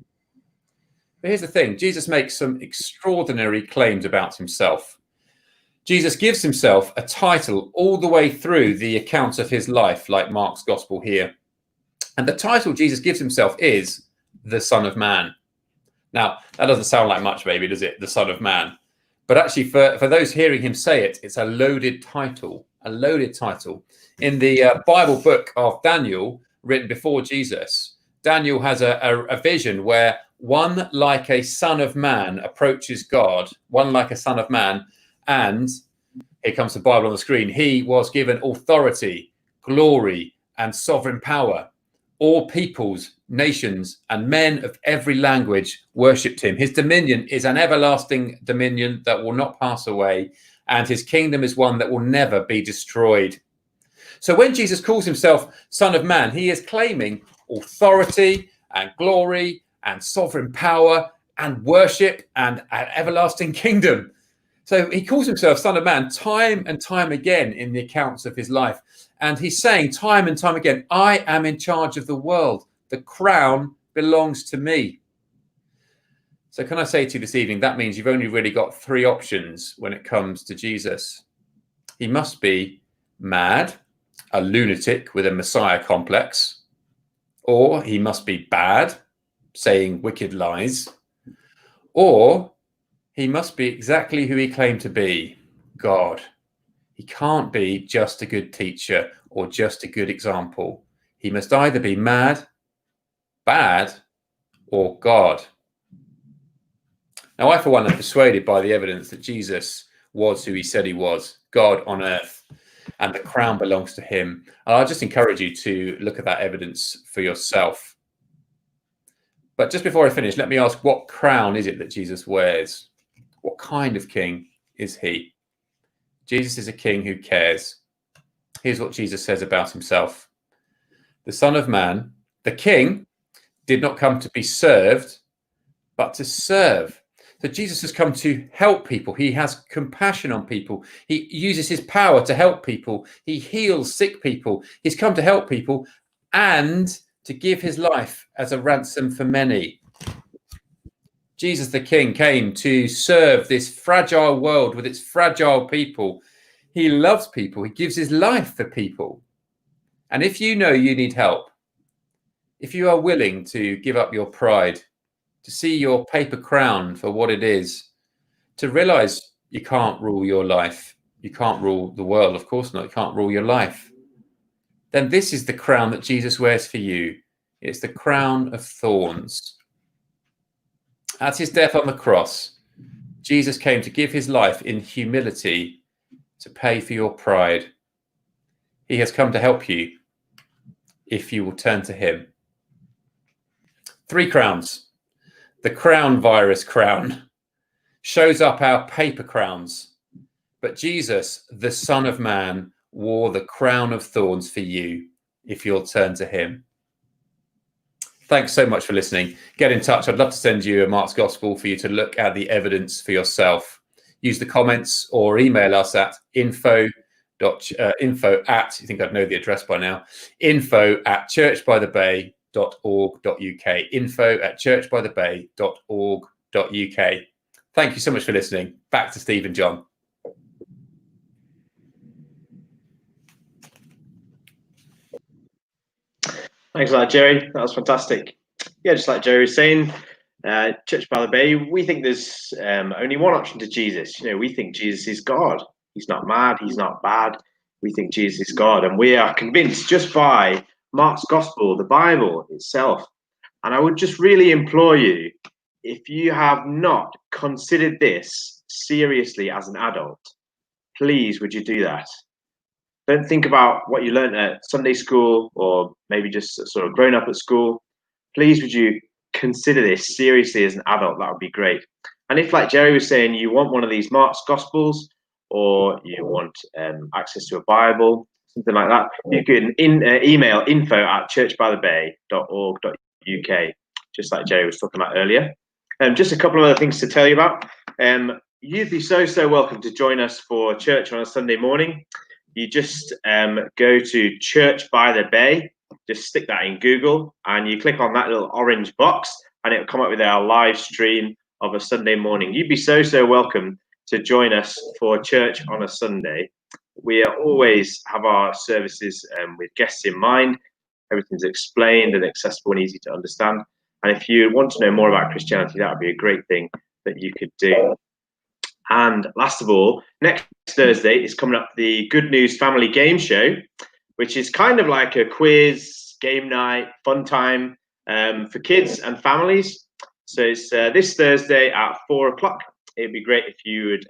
But here's the thing. Jesus makes some extraordinary claims about himself. Jesus gives himself a title all the way through the accounts of his life, like Mark's gospel here. And the title Jesus gives himself is the Son of Man. Now, that doesn't sound like much, maybe, does it? The Son of Man. But actually, for those hearing him say it, it's a loaded title, a loaded title. In the Bible book of Daniel, written before Jesus, Daniel has a vision where one like a son of man approaches God, one like a son of man, and here comes the Bible on the screen. He was given authority, glory, and sovereign power. All peoples, nations, and men of every language worshipped him. His dominion is an everlasting dominion that will not pass away, and his kingdom is one that will never be destroyed. So when Jesus calls himself Son of Man, he is claiming authority and glory and sovereign power and worship and an everlasting kingdom. So he calls himself Son of Man time and time again in the accounts of his life. And he's saying time and time again, I am in charge of the world. The crown belongs to me. So can I say to you this evening, that means you've only really got three options when it comes to Jesus. He must be mad, a lunatic with a Messiah complex, or he must be bad, saying wicked lies, or he must be exactly who he claimed to be, God. He can't be just a good teacher or just a good example. He must either be mad, bad, or God. Now, I, for one, am persuaded by the evidence that Jesus was who he said he was, God on earth, and the crown belongs to him. And I'll just encourage you to look at that evidence for yourself. But just before I finish, let me ask, what crown is it that Jesus wears? What kind of king is he? Jesus is a king who cares. Here's what Jesus says about himself. The Son of Man, the king, did not come to be served, but to serve. So Jesus has come to help people. He has compassion on people. He uses his power to help people. He heals sick people. He's come to help people and to give his life as a ransom for many. Jesus the King came to serve this fragile world with its fragile people. He loves people. He gives his life for people. And if you know you need help, if you are willing to give up your pride, to see your paper crown for what it is, to realize you can't rule your life, you can't rule the world, of course not, you can't rule your life, then this is the crown that Jesus wears for you. It's the crown of thorns. At his death on the cross, Jesus came to give his life in humility to pay for your pride. He has come to help you if you will turn to him. 3 crowns. The crown virus crown shows up our paper crowns, but Jesus, the Son of Man, wore the crown of thorns for you if you'll turn to him. Thanks so much for listening. Get in touch. I'd love to send you a Mark's Gospel for you to look at the evidence for yourself. Use the comments or email us at info at, you think I'd know the address by now, info@churchbythebay.org.uk, info@churchbythebay.org.uk. Thank you so much for listening. Back to Steve and John. Thanks for that, Jerry. That was fantastic. Yeah, just like Jerry was saying, Church by the Bay, we think there's only one option to Jesus. You know, we think Jesus is God. He's not mad. He's not bad. We think Jesus is God. And we are convinced just by Mark's Gospel, the Bible itself. And I would just really implore you, if you have not considered this seriously as an adult, please would you do that? Don't think about what you learned at Sunday school or maybe just sort of grown up at school. Please would you consider this seriously as an adult? That would be great. And if, like Jerry was saying, you want one of these Mark's Gospels or you want access to a Bible, something like that, you can email info@churchbythebay.org.uk, just like Jerry was talking about earlier. Just a couple of other things to tell you about. You'd be so welcome to join us for church on a Sunday morning. You just go to Church by the Bay, just stick that in Google, and you click on that little orange box, and it'll come up with our live stream of a Sunday morning. You'd be so welcome to join us for church on a Sunday. We always have our services with guests in mind. Everything's explained and accessible and easy to understand. And if you want to know more about Christianity, that would be a great thing that you could do. And last of all, next Thursday is coming up the Good News Family Game Show, which is kind of like a quiz, game night, fun time for kids and families. So it's this Thursday at 4 o'clock. It'd be great if you would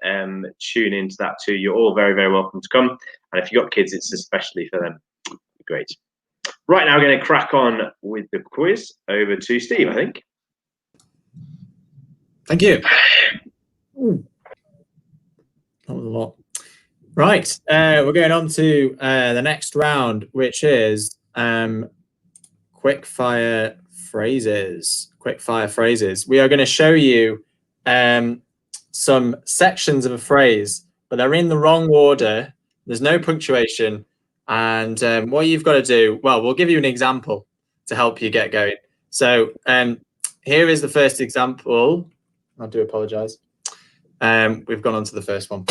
tune into that too. You're all very, very welcome to come. And if you've got kids, it's especially for them. Great. Right, now we're going to crack on with the quiz. Over to Steve, I think. Thank you. Ooh. That was a lot. Right, we're going on to the next round, which is quick fire phrases. Quick fire phrases. We are going to show you some sections of a phrase, but they're in the wrong order. There's no punctuation. And what you've got to do, well, we'll give you an example to help you get going. So here is the first example. I do apologize. We've gone on to the first one.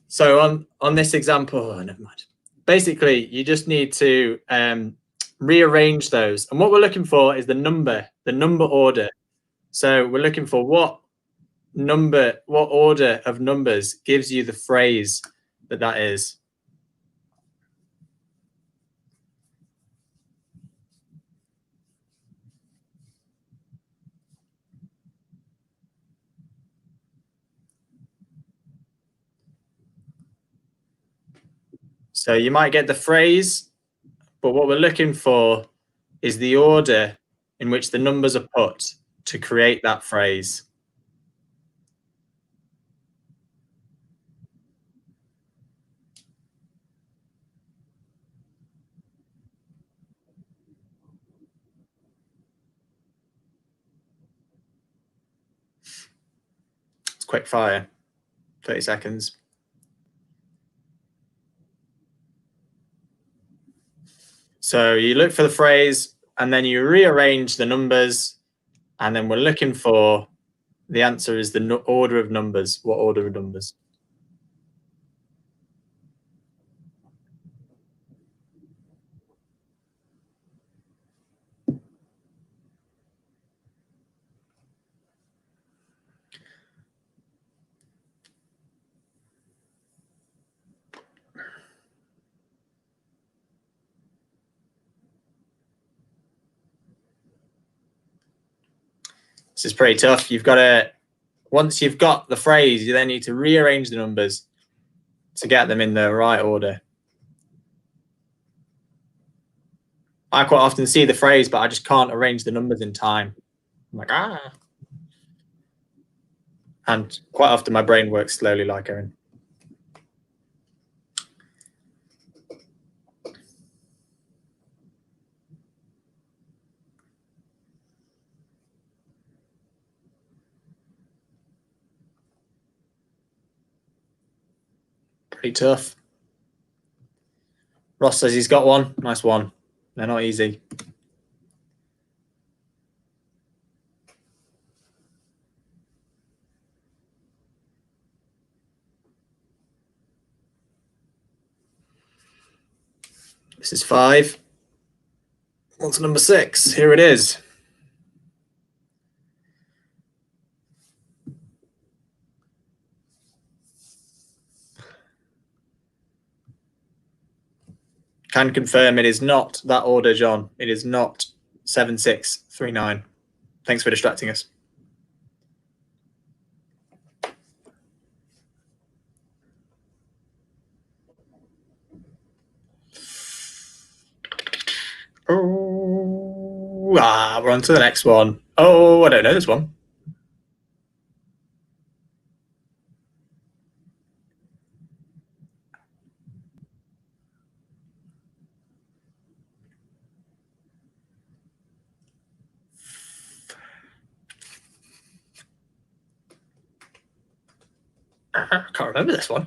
So on this example, oh, never mind. Basically, you just need to rearrange those. And what we're looking for is the number order. So we're looking for what order of numbers gives you the phrase that is. So you might get the phrase, but what we're looking for is the order in which the numbers are put to create that phrase. It's quick fire, 30 seconds. So you look for the phrase and then you rearrange the numbers, and then we're looking for the answer is the order of numbers. What order of numbers? This is pretty tough. You've got to, once you've got the phrase, you then need to rearrange the numbers to get them in the right order. I quite often see the phrase, but I just can't arrange the numbers in time. I'm like, ah. And quite often my brain works slowly like Erin. Pretty tough. Ross says he's got one. Nice one. They're not easy. This is 5. What's number 6? Here it is. Can confirm it is not that order, John. It is not 7, 6, 3, 9. Thanks for distracting us. Oh, we're on to the next one. Oh, I don't know this one. I can't remember this one.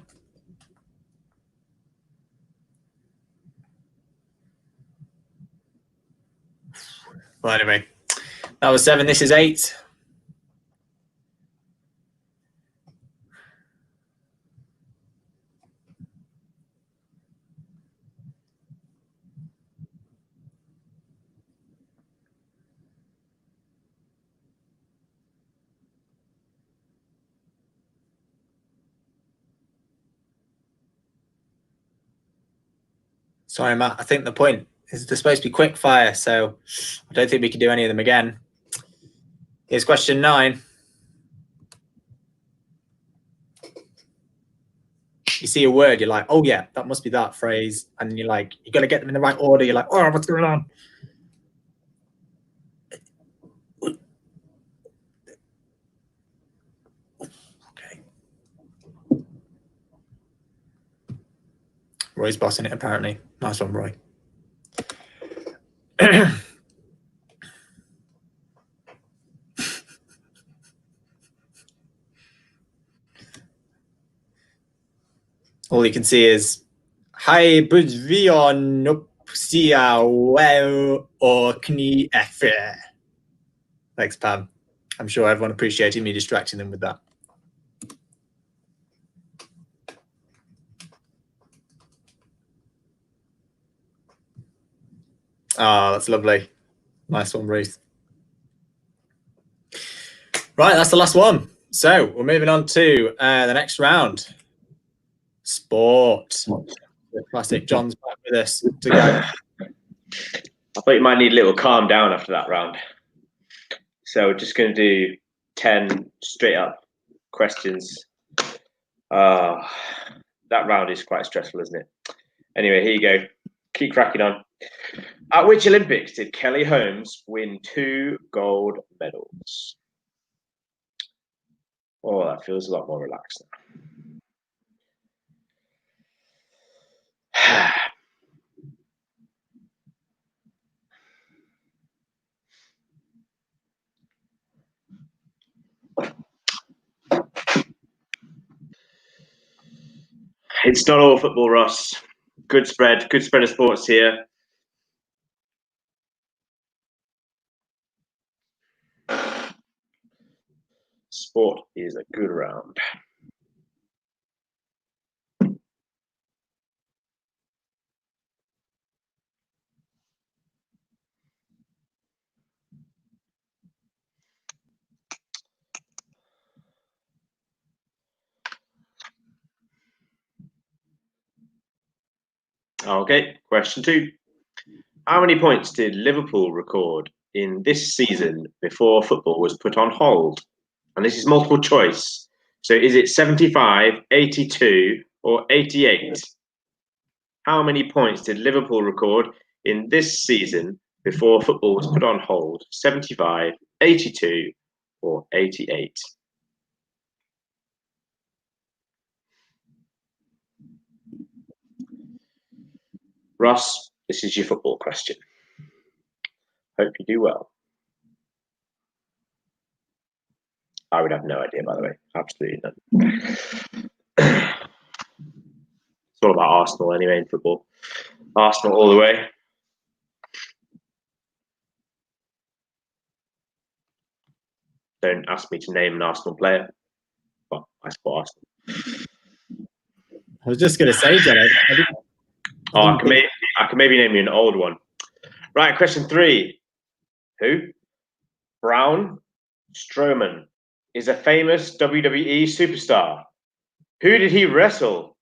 Well, anyway, that was 7. This is 8. Sorry, Matt. I think the point they're supposed to be quick fire, so I don't think we can do any of them again. Here's question 9. You see a word, you're like, oh yeah, that must be that phrase. And then you're like, you got to get them in the right order. You're like, oh, what's going on? Okay. Roy's bossing it, apparently. Nice one, Roy. All you can see is Hi Budvionopsia well or Knie Efe. Thanks, Pam. I'm sure everyone appreciated me distracting them with that. Oh, that's lovely. Nice one, Ruth. Right, that's the last one. So we're moving on to the next round. Sport. The classic. John's back with us to go. I thought you might need a little calm down after that round. So we're just going to do 10 straight up questions. That round is quite stressful, isn't it? Anyway, here you go. Keep cracking on. At which Olympics did Kelly Holmes win 2 gold medals? Oh, that feels a lot more relaxed now. It's not all football, Ross. Good spread of sports here. Sport is a good round. Okay, question 2. How many points did Liverpool record in this season before football was put on hold? And this is multiple choice. So is it 75, 82, or 88? How many points did Liverpool record in this season before football was put on hold? 75, 82, or 88? Ross, this is your football question. Hope you do well. I would have no idea, by the way. Absolutely none. It's all about Arsenal anyway in football. Arsenal all the way. Don't ask me to name an Arsenal player. Well, I support Arsenal. I was just going to say, John. I can maybe name you an old one. Right, question 3. Who? Braun Strowman is a famous WWE superstar. Who did he wrestle?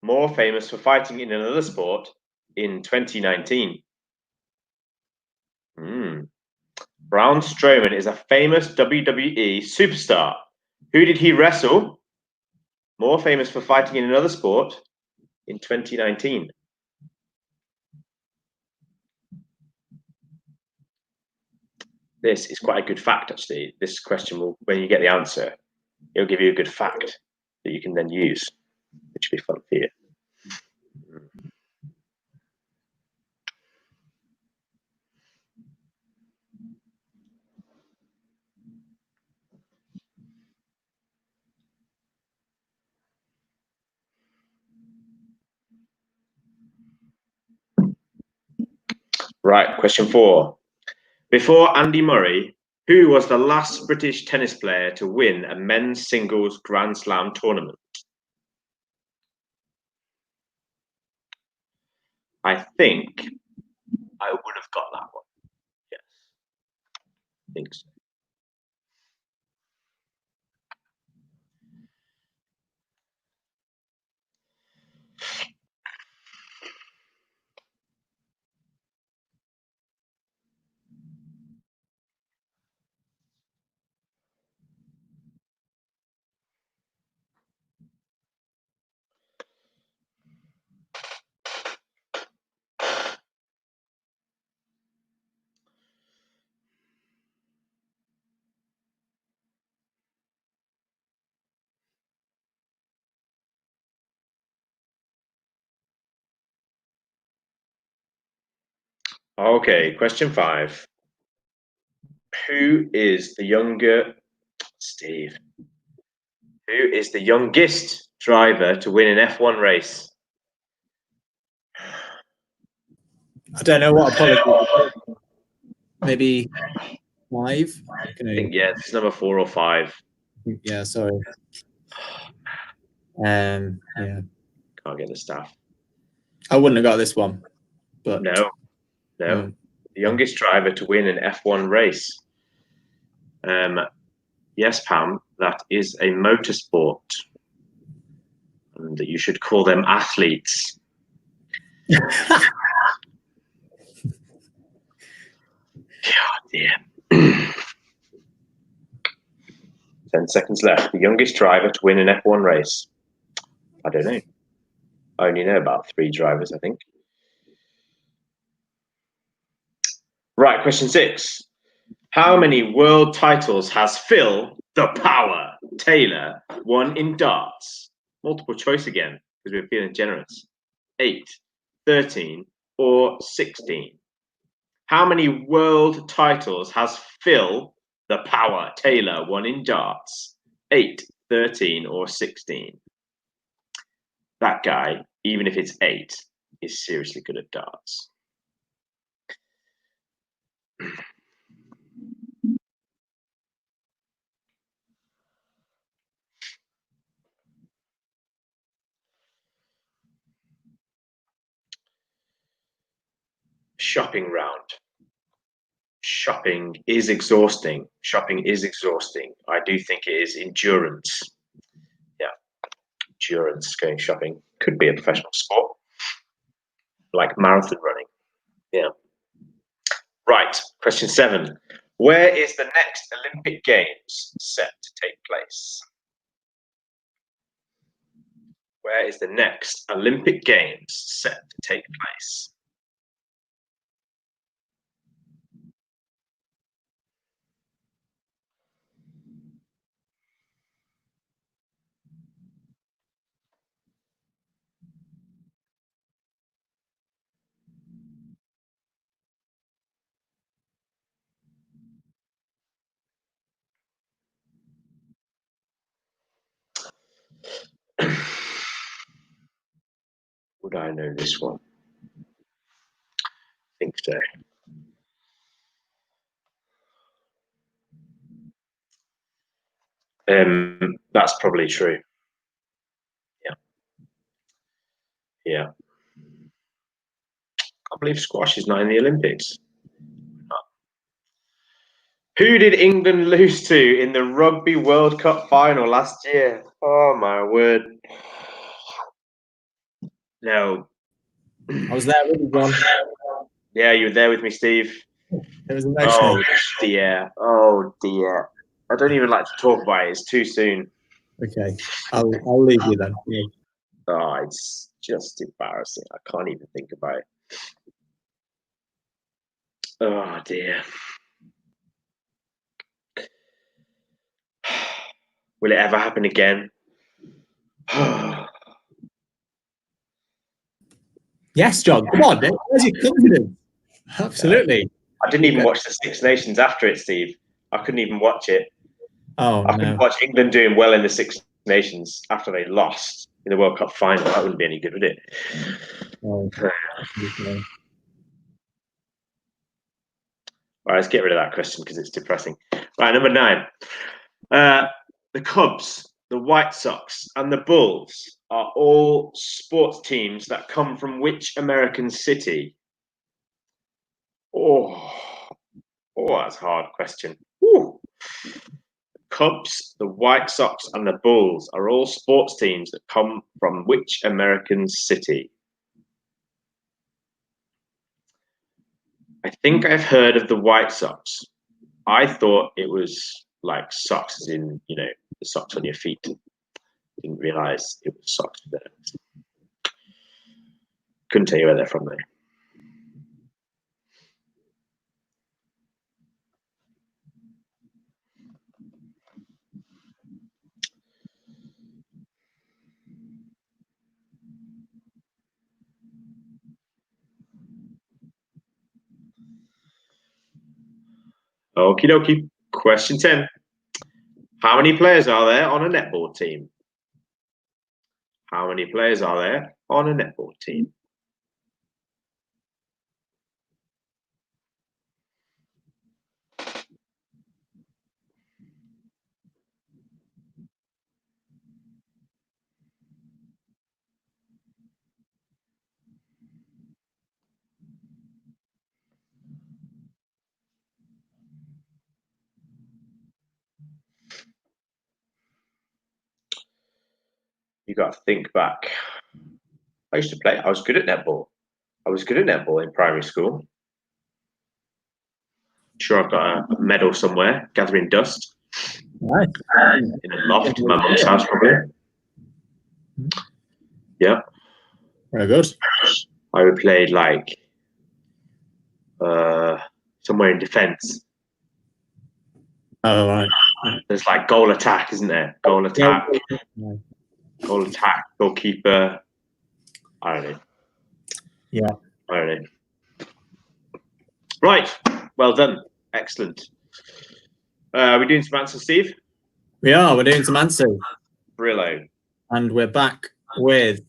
More famous for fighting in another sport in 2019. Braun Strowman is a famous WWE superstar. Who did he wrestle? More famous for fighting in another sport in 2019. This is quite a good fact, actually. This question will, when you get the answer, it'll give you a good fact that you can then use, which will be fun for you. Right, question 4. Before Andy Murray, who was the last British tennis player to win a men's singles Grand Slam tournament? I think I would have got that one. Yes. I think so. Okay, question 5. Who is the younger Steve? Who is the youngest driver to win an F1 race? I don't know what apology. Maybe 5. I think it's number 4 or 5. Yeah, sorry. Yeah. Can't get the staff. I wouldn't have got this one, but No. The youngest driver to win an F1 race. Yes, Pam, that is a motorsport, and you should call them athletes. Oh dear. 10 seconds left. The youngest driver to win an F1 race. I don't know. I only know about 3 drivers, I think. Right, question 6. How many world titles has Phil the Power Taylor won in darts? Multiple choice again, because we're feeling generous. 8, 13, or 16? How many world titles has Phil the Power Taylor won in darts? 8, 13, or 16? That guy, even if it's 8, is seriously good at darts. Shopping round. Shopping is exhausting. I do think it is endurance. Yeah, endurance going shopping. Could be a professional sport, like marathon running. Yeah. Right, question 7. Where is the next Olympic Games set to take place? Where is the next Olympic Games set to take place? Would I know this one? I think so. That's probably true. Yeah. I believe squash is not in the Olympics. Who did England lose to in the Rugby World Cup final last year? Oh my word. No. I was there with you, John. Yeah, you were there with me, Steve. It was emotional. Oh dear. Oh dear. I don't even like to talk about it. It's too soon. Okay, I'll leave you then. Yeah. Oh, it's just embarrassing. I can't even think about it. Oh dear. Will it ever happen again? Yes, John. Come on, Nick. Where's your confidence? Absolutely. I didn't even watch the Six Nations after it, Steve. I couldn't even watch it. Oh, I couldn't watch England doing well in the Six Nations after they lost in the World Cup final. That wouldn't be any good, would it? Oh, Right, let's get rid of that question because it's depressing. Right, number 9. The Cubs, the White Sox, and the Bulls are all sports teams that come from which American city? Oh, that's a hard question. Ooh. The Cubs, the White Sox, and the Bulls are all sports teams that come from which American city? I think I've heard of the White Sox. I thought it was like socks, as in, the socks on your feet. Didn't realize it was socks there. Couldn't tell you where they're from though. Okie dokie. Question 10. How many players are there on a netball team? How many players are there on a netball team? You got to think back. I used to play. I was good at netball. I was good at netball in primary school. Sure, I've got a medal somewhere, gathering dust. Nice. In a loft in my mum's house, probably. Yeah. Very good. I played like somewhere in defence. Oh, right. There's like goal attack, isn't there? Goal attack, goal attack, goalkeeper. I don't know. Yeah. I don't know. Right. Well done. Excellent. Are we doing some answers, Steve? We are. We're doing some answers. Brillo. And we're back with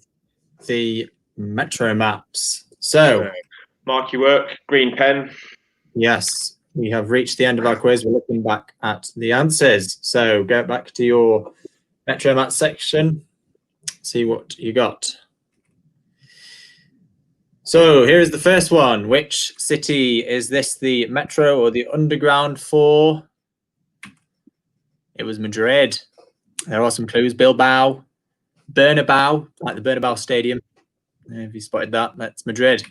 the Metro maps. So, mark your work, green pen. yes, we have reached the end of our quiz. We're looking back at the answers. So, go back to your Metro map section, see what you got. So, here is the first one. Which city is this the metro or the underground for? It was Madrid. There are some clues. Bilbao, Bernabeu, like the Bernabeu Stadium. If you spotted that, that's Madrid.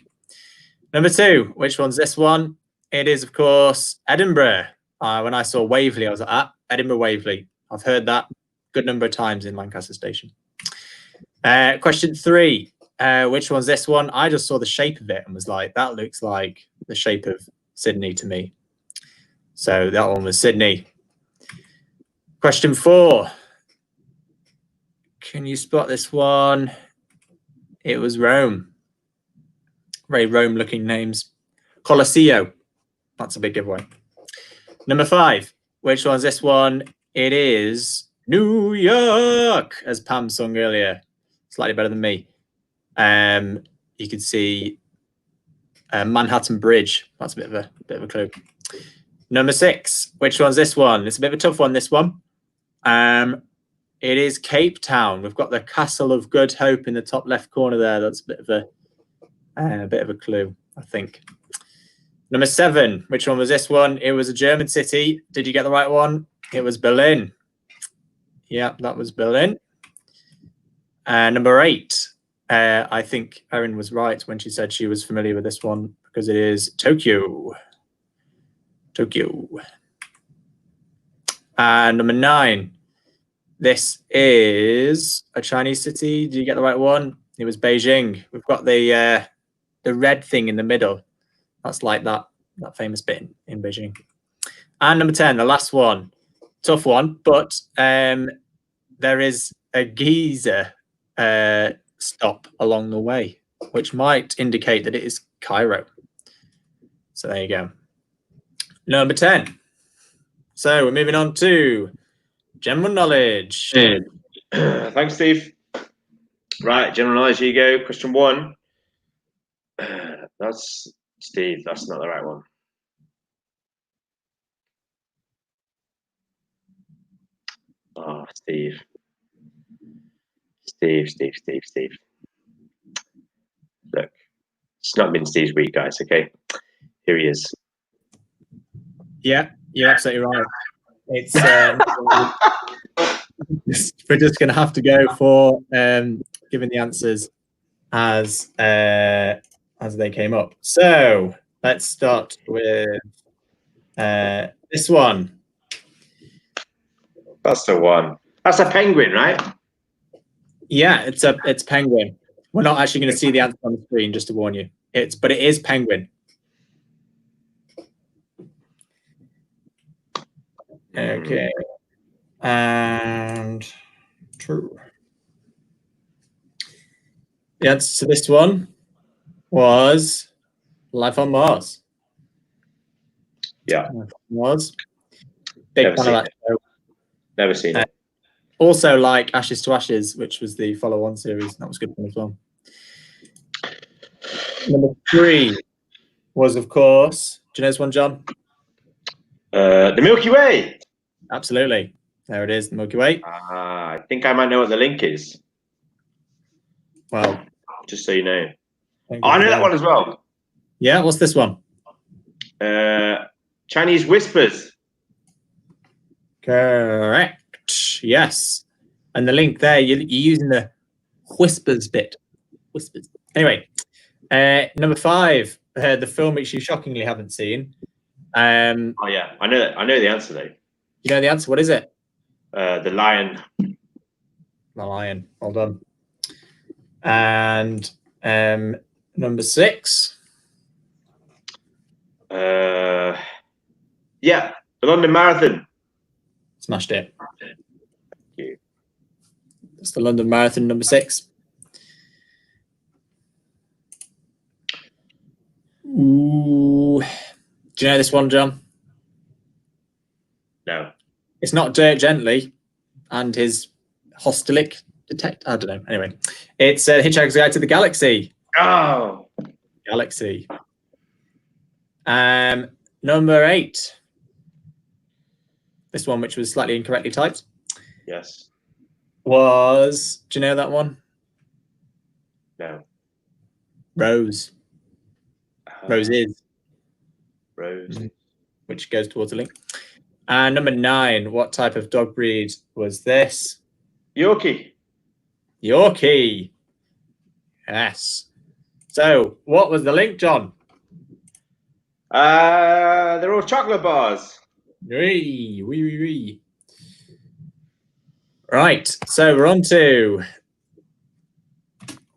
Number 2, which one's this one? It is, of course, Edinburgh. When I saw Waverley, I was like, Edinburgh Waverley. I've heard that a good number of times in Lancaster Station. Question 3, which one's this one? I just saw the shape of it and was like, that looks like the shape of Sydney to me. So that one was Sydney. Question 4. Can you spot this one? It was Rome. Very Rome-looking names. Colosseo. That's a big giveaway. Number 5. Which one's this one? It is New York, as Pam sung earlier. Slightly better than me. You can see Manhattan Bridge. That's a bit of a clue. Number 6. Which one's this one? It's a bit of a tough one, this one. It is Cape Town. We've got the Castle of Good Hope in the top left corner there. That's a bit of a clue, I think. Number 7. Which one was this one? It was a German city. Did you get the right one? It was Berlin. Yeah, that was Berlin. Number 8. I think Erin was right when she said she was familiar with this one because it is Tokyo. Tokyo. Number 9. This is a Chinese city. Did you get the right one? It was Beijing. We've got the red thing in the middle. That's like that famous bit in Beijing. And number 10, the last one. Tough one, but there is a Giza stop along the way, which might indicate that it is Cairo. So there you go. Number 10. So we're moving on to general knowledge. Thanks, Steve. Right, general knowledge, here you go. Question 1. That's Steve. That's not the right one. Oh, Steve. Steve. Look, it's not been Steve's week, guys, okay? Here he is. Yeah, you're absolutely right. It's we're just going to have to go for giving the answers as they came up. So let's start with this one. That's the one. That's a penguin, right? Yeah, it's penguin. We're not actually going to see the answer on the screen, just to warn you. But it is penguin. Okay. And true. The answer to this one was life on Mars. Yeah. Was. Big Never fan of seen that it. show. Never seen it. Also, like Ashes to Ashes, which was the follow-on series. That was good fun as well. Number 3 was, of course, do you know this one, John? The Milky Way. Absolutely. There it is, the Milky Way. I think I might know what the link is. Well, just so you know. I I know that one as well. Yeah, what's this one? Chinese Whispers. Correct. Yes. And the link there, you're using the whispers bit. Whispers. Anyway, number 5, the film which you shockingly haven't seen. Oh yeah, I know that. I know the answer though. You know the answer. What is it? The Lion. The Lion. Well done. And number 6. Yeah, the London Marathon. Smashed it. Thank you. It's the London Marathon, number 6. Ooh. Do you know this one, John? No. It's not Dirk Gently and his Hostilic detect. I don't know. Anyway, it's Hitchhiker's Guide to the Galaxy. Oh. Galaxy. Number 8. This one, which was slightly incorrectly typed. Yes. Was, do you know that one? No. Rose. Roses. Rose. Which goes towards a link. And number 9, what type of dog breed was this? Yorkie. Yorkie. Yes. So, what was the link, John? They're all chocolate bars. Wee. Right, so we're on to,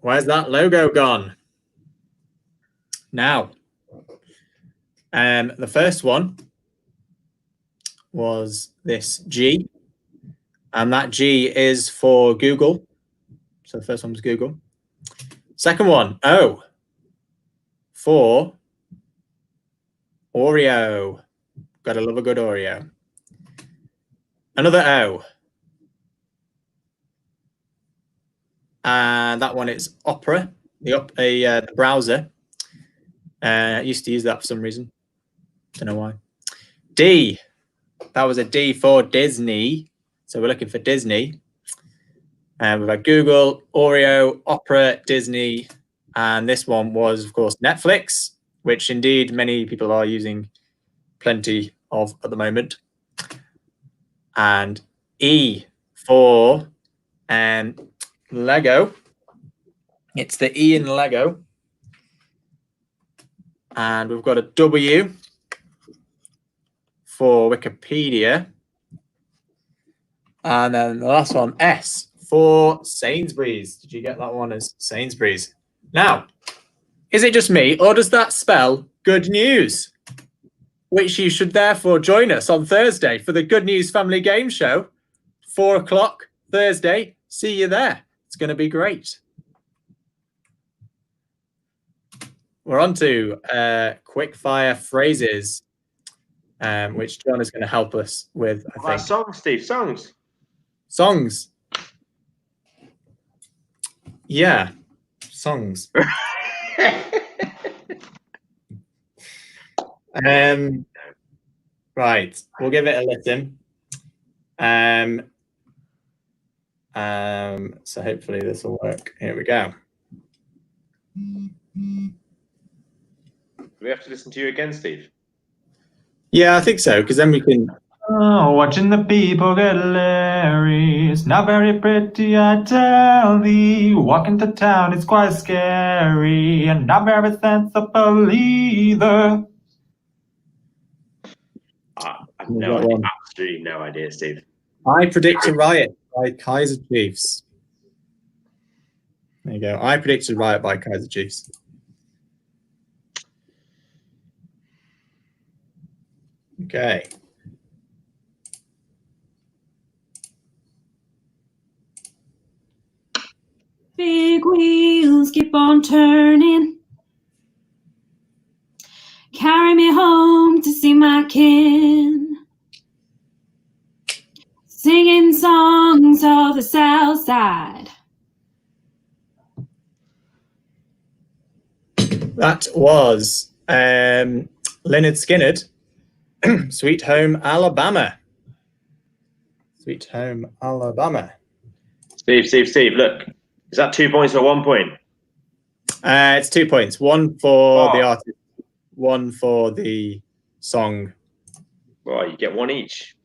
where's that logo gone? Now, the first one was this G, and that G is for Google. So the first one was Google. Second one, O, for Oreo. Gotta love a good Oreo. Another O. And that one is Opera, the browser. I used to use that for some reason. Don't know why. D. That was a D for Disney. So we're looking for Disney. And we've got Google, Oreo, Opera, Disney. And this one was, of course, Netflix, which indeed many people are using plenty of at the moment. And E for Lego. It's the E in Lego. And we've got a W for Wikipedia. And then the last one, S for Sainsbury's. Did you get that one as Sainsbury's? Now, is it just me, or does that spell good news? Which you should therefore join us on Thursday for the Good News Family Game Show. 4 o'clock Thursday. See you there. It's going to be great. We're on to quick fire phrases, which John is going to help us with, I think. Songs, Steve, songs. Songs. Yeah, songs. Right, we'll give it a listen. So hopefully this will work. Here we go. Do we have to listen to you again, Steve? Yeah, I think so, because then we can. Oh, watching the people get leery. It's not very pretty, I tell thee. Walking to town, it's quite scary, and not very sensible either. I've no idea, absolutely no idea, Steve. I predict a riot by Kaiser Chiefs. There you go. I predict a riot by Kaiser Chiefs. Okay. Big wheels keep on turning. Carry me home to see my kin, singing songs of the South Side. That was Leonard Skinner, Sweet Home Alabama. Sweet Home Alabama. Steve, look. Is that 2 points or 1 point? It's 2 points. One for the artist, one for the song. Well, you get one each.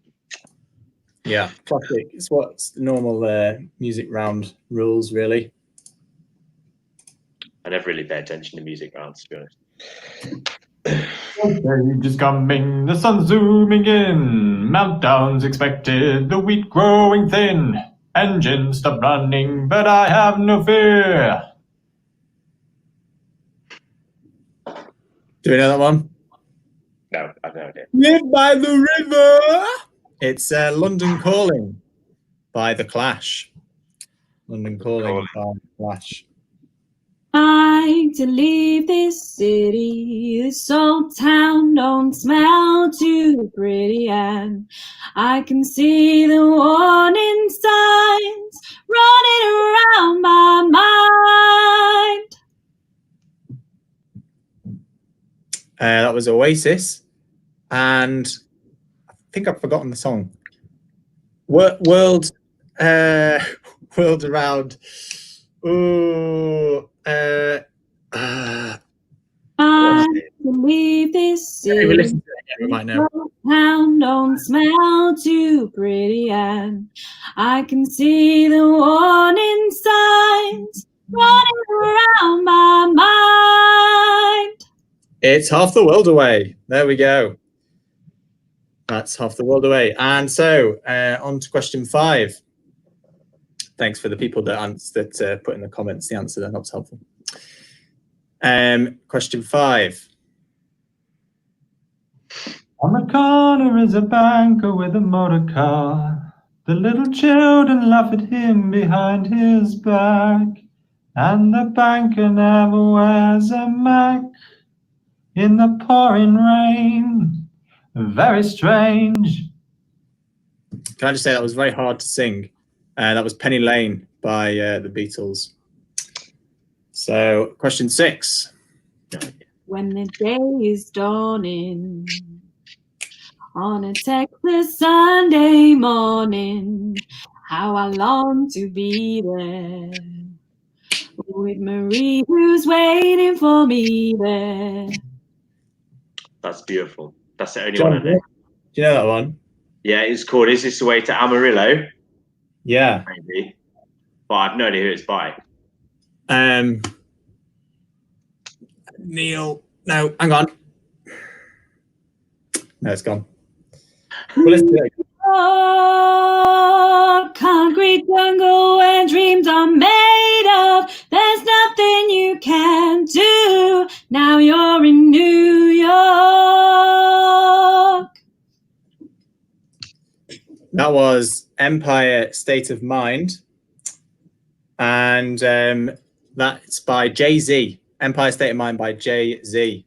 Yeah, classic. It's what's the normal music round rules, really. I never really pay attention to music rounds, to be honest. Age is coming, the sun's zooming in. Meltdowns expected, the wheat growing thin. Engines stop running, but I have no fear. Do we know that one? No, I've no idea. Live by the river. It's London Calling by The Clash. London Calling by The Clash. Like to leave this city, this old town don't smell too pretty, and I can see the warning signs running around my mind. That was Oasis, and I think I've forgotten the song. World around. Ooh, I believe this city, town don't smell too pretty, and I can see the warning signs running around my mind. It's Half the World Away. There we go. That's Half the World Away. And so on to question 5. Thanks for the people that put in the comments the answer. That was helpful. Question 5. On the corner is a banker with a motor car. The little children laugh at him behind his back. And the banker never wears a mac in the pouring rain. Very strange. Can I just say that was very hard to sing? That was Penny Lane by the Beatles. So, question 6. When the day is dawning on a Texas Sunday morning, how I long to be there with Marie who's waiting for me there. That's beautiful. That's the only one I know. Do you know that one? Yeah, it's called Is This the Way to Amarillo? Yeah. Maybe. But I've no idea who it's by. Neil. No, hang on. No, it's gone. Well, let's do it. Oh, concrete jungle where dreams are made of. There's nothing you can do. Now you're in New York. That was Empire State of Mind. And that's by Jay-Z. Empire State of Mind by Jay-Z.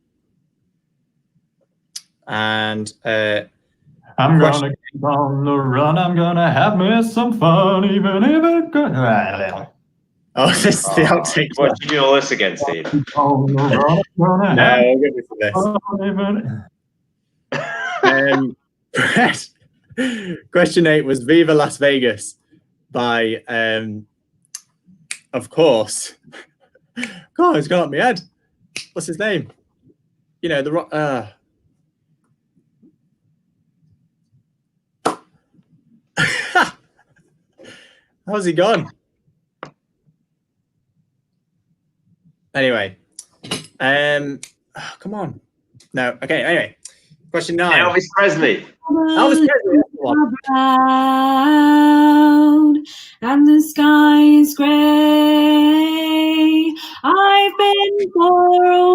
And I'm gonna keep on the run. I'm gonna have me some fun, even if it goes. oh, this is the outtake. What you do all this again, Steve? On the run, I'm gonna No, have I'll get rid of this. Question 8 was Viva Las Vegas by, of course. God, it's gone up my head. What's his name? You know, the rock. How's he gone? Anyway, come on. No, okay. Anyway, question 9. Elvis Presley. Elvis Presley. Brown and the sky is grey. I've been for a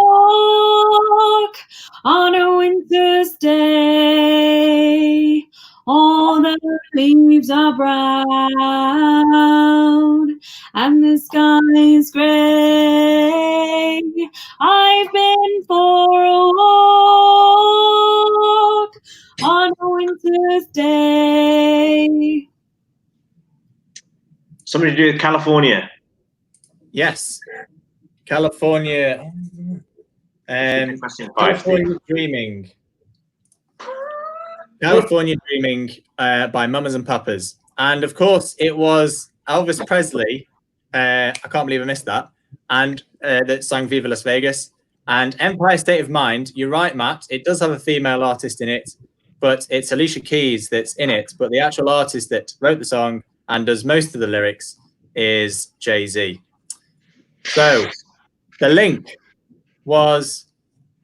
walk on a winter's day. All the leaves are brown and the sky is grey. I've been for a walk going to stay. Something to do with California. Yes. California. Question 5, California Steve. Dreaming. California Dreaming by Mamas and Papas. And of course, it was Elvis Presley. I can't believe I missed that. And that sang Viva Las Vegas. And Empire State of Mind. You're right, Matt. It does have a female artist in it, but it's Alicia Keys that's in it. But the actual artist that wrote the song and does most of the lyrics is Jay-Z. So the link was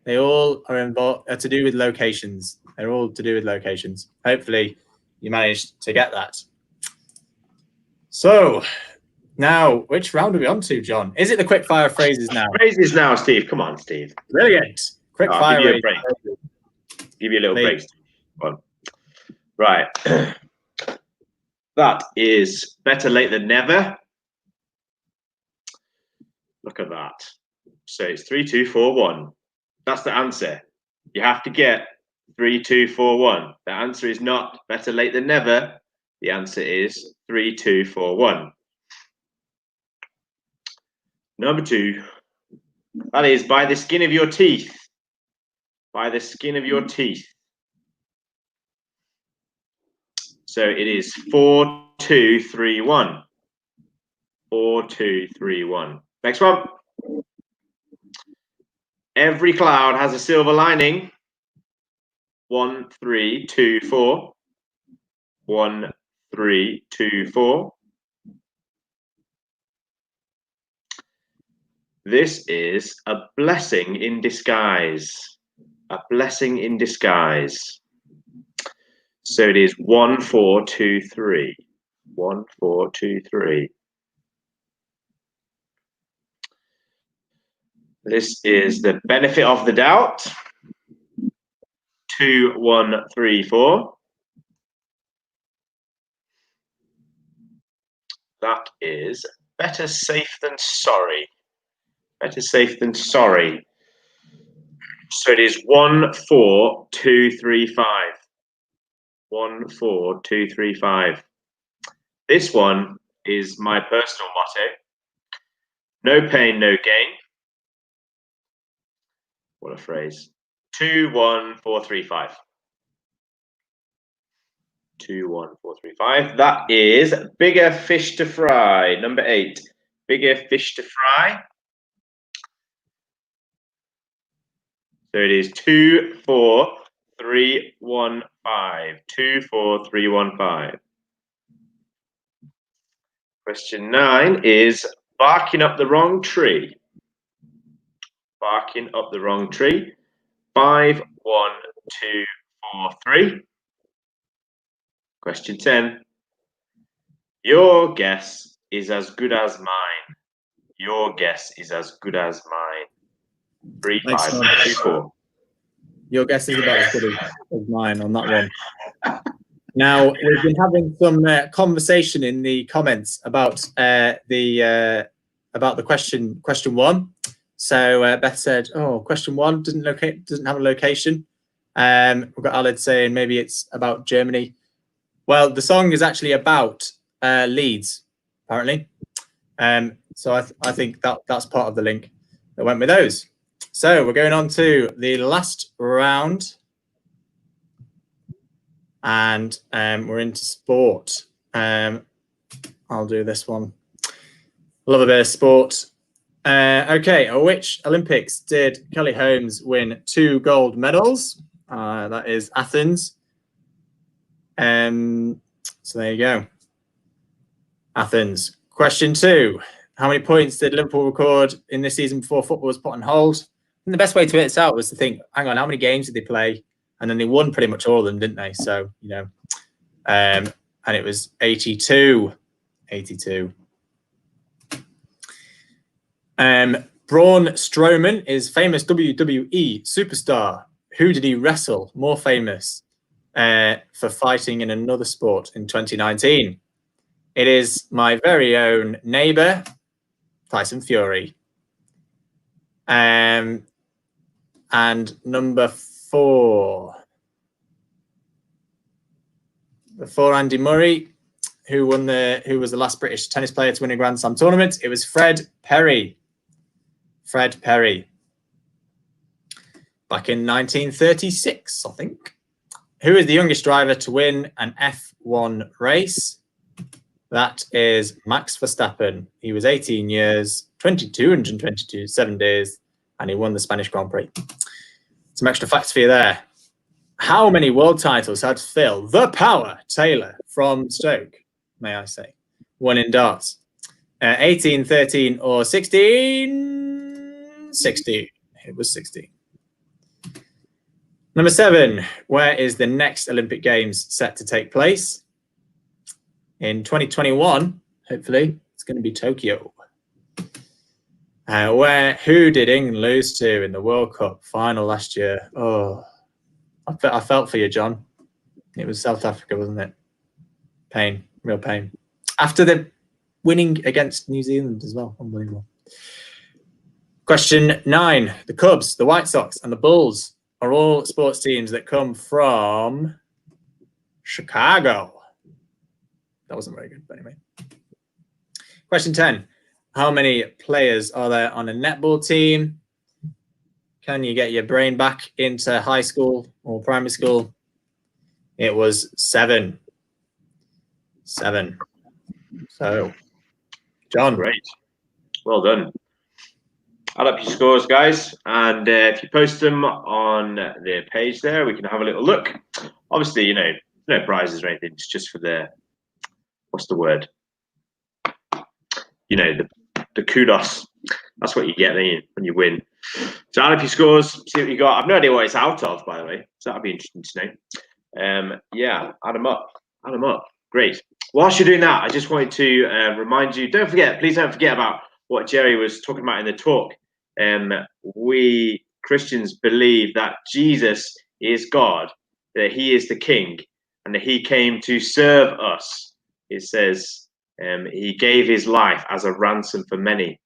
they all are involved to do with locations. They're all to do with locations. Hopefully you managed to get that. So now, which round are we on to, John? Is it the quick fire phrases now? Phrases now, Steve. Come on, Steve. Brilliant. Quick fire. Give you a break. Give you a little break. Come on. Right. That is better late than never. Look at that. So it's 3, 2, 4, 1. That's the answer. You have to get 3, 2, 4, 1. The answer is not better late than never. The answer is 3, 2, 4, 1. Number 2. That is by the skin of your teeth. By the skin of your teeth. So it is 4, 2, 3, 1. 4, 2, 3, 1. Next one. Every cloud has a silver lining. 1, 3, 2, 4. 1, 3, 2, 4. This is a blessing in disguise. A blessing in disguise. So it is 1, 4, 2, 3. 1, 4, 2, 3. This is the benefit of the doubt. 2, 1, 3, 4. That is better safe than sorry. Better safe than sorry. So it is 1, 4, 2, 3, 5. 1, 4, 2, 3, 5. This one is my personal motto. No pain, no gain. What a phrase. 2, 1, 4, 3, 5. 2, 1, 4, 3, 5. That is bigger fish to fry. Number 8. Bigger fish to fry. So it is 2, 4, 3, 1, 5. 2, 4, 3, 1, 5. Question 9 is barking up the wrong tree. Barking up the wrong tree. 5, 1, 2, 4, 3. Question 10. Your guess is as good as mine. Your guess is as good as mine. 3, 5, 2, 4. Your guess is about as good as mine on that one. Now, we've been having some conversation in the comments about the question 1. So Beth said, "Oh, question 1 doesn't have a location." We've got Aled saying maybe it's about Germany. Well, the song is actually about Leeds, apparently. So I think that's part of the link that went with those. So we're going on to the last round. And we're into sport. I'll do this one. Love a bit of sport. Okay, at which Olympics did Kelly Holmes win 2 gold medals? That is Athens. So there you go. Athens. Question 2. How many points did Liverpool record in this season before football was put on hold? And the best way to work this out was to think, hang on, how many games did they play? And then they won pretty much all of them, didn't they? So, you know, and it was 82. 82. Braun Strowman is famous WWE superstar. Who did he wrestle? More famous for fighting in another sport in 2019. It is my very own neighbor, Tyson Fury. And number 4. before Andy Murray, who was the last British tennis player to win a Grand Slam tournament? It was Fred Perry. Fred Perry. Back in 1936, I think. Who is the youngest driver to win an F1 race? That is Max Verstappen. He was 18 years, 227 days, and he won the Spanish Grand Prix. Some extra facts for you there. How many world titles had Phil the Power Taylor from Stoke, may I say, won in darts? 18, 13, or 16? 16. It was 16. Number 7, where is the next Olympic Games set to take place? In 2021, hopefully, it's going to be Tokyo. Who did England lose to in the World Cup final last year? Oh, I felt for you, John. It was South Africa, wasn't it? Pain, real pain. After the winning against New Zealand as well. Unbelievable. Question 9. The Cubs, the White Sox, and the Bulls are all sports teams that come from Chicago. That wasn't very good, but anyway. Question 10. How many players are there on a netball team? Can you get your brain back into high school or primary school? It was 7. 7. So, John. Great. Well done. Add up your scores, guys, and if you post them on the page there, we can have a little look. Obviously, you know, no prizes or anything. It's just for the, what's the word? You know, the kudos. That's what you get when you win. So add up your scores, see what you got. I've no idea what it's out of, by the way. So that'd be interesting to know. Yeah, add them up. Add them up. Great. Whilst you're doing that, I just wanted to remind you, please don't forget about what Jerry was talking about in the talk. We Christians believe that Jesus is God, that he is the King, and that he came to serve us. It says he gave his life as a ransom for many.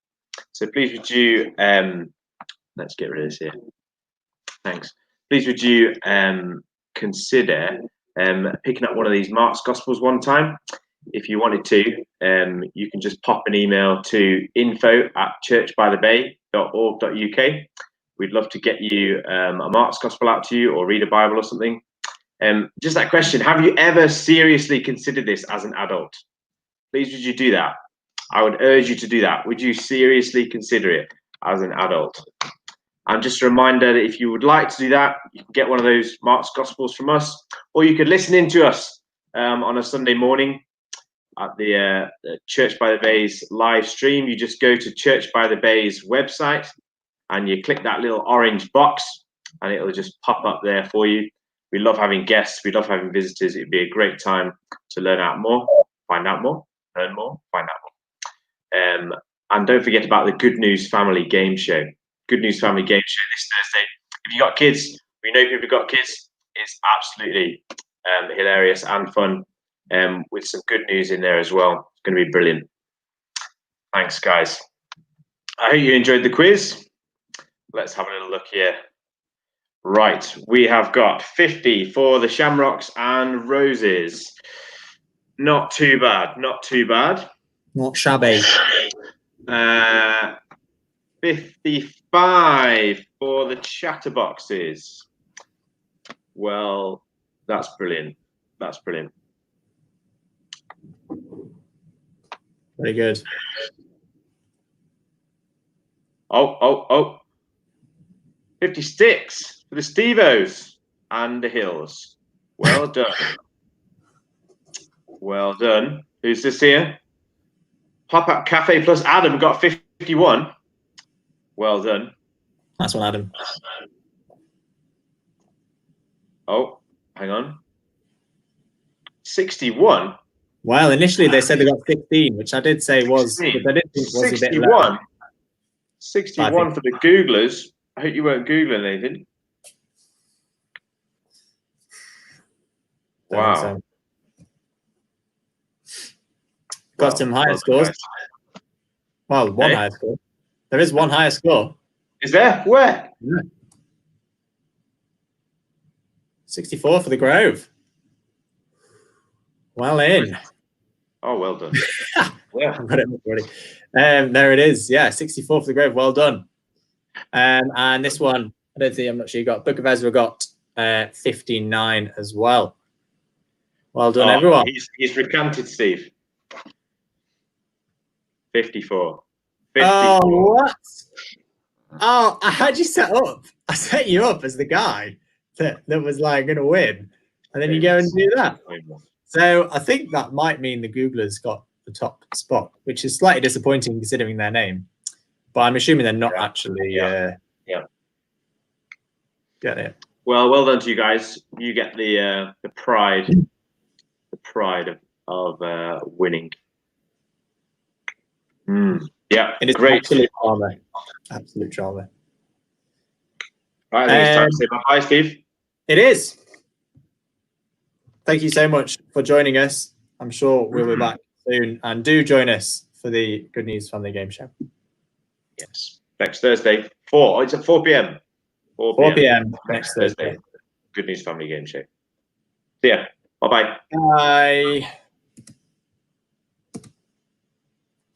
So please would you, let's get rid of this here. Thanks. Please would you consider picking up one of these Mark's Gospels one time. If you wanted to, you can just pop an email to info@churchbythebay.org.uk. We'd love to get you a Mark's Gospel out to you or read a Bible or something. Just that question, have you ever seriously considered this as an adult? Please would you do that? I would urge you to do that. Would you seriously consider it as an adult? And just a reminder that if you would like to do that, you can get one of those Mark's Gospels from us, or you could listen in to us on a Sunday morning at the Church by the Bay's live stream. You just go to Church by the Bay's website and you click that little orange box and it'll just pop up there for you. We love having guests. We love having visitors. It'd be a great time to learn out more, find out more, learn more, find out more. And don't forget about the Good News Family Game Show. Good News Family Game Show this Thursday. If you got kids, we know people who've got kids. It's absolutely hilarious and fun, with some good news in there as well. It's going to be brilliant. Thanks, guys. I hope you enjoyed the quiz. Let's have a little look here. Right, we have got 50 for the Shamrocks and Roses. Not too bad, not too bad. Not shabby. 55 for the Chatterboxes. Well, that's brilliant. That's brilliant. Very good. Oh. 56 for the Stevos and the Hills. Well done. Well done. Who's this here? Pop-Up Cafe plus Adam got 51. Well done. That's one, Adam. Oh, hang on. 61. Well, initially they said they got 15, which I did say was, but I did think was 61. a bit low. 61 for the Googlers. I hope you weren't Googling anything. Wow. Got some higher scores. Well, one higher score. There is one higher score. Is there? Where? Yeah. 64 for the Grove. Well in. Oh, well done. Yeah, I've got it already. There it is. Yeah, 64 for the Grove. Well done. And this one, I'm not sure you got. Book of Ezra got 59 as well. Well done, everyone. He's recanted, Steve. 54. 54. Oh, what? Oh, I had you set up. I set you up as the guy that was like going to win. And then you go and do that. So I think that might mean the Googlers got the top spot, which is slightly disappointing considering their name. But I'm assuming they're not actually get it. Well done to you guys. You get the pride of winning. Yeah, it is great. Absolute drama. Right, I think it's time to say bye, Steve. It is. Thank you so much for joining us. I'm sure we'll be back soon. And do join us for the Good News Family Game Show. Yes. Next Thursday. 4. It's at 4 p.m. 4 p.m. next Thursday. Good News Family Game Show. See ya. Bye-bye. Bye.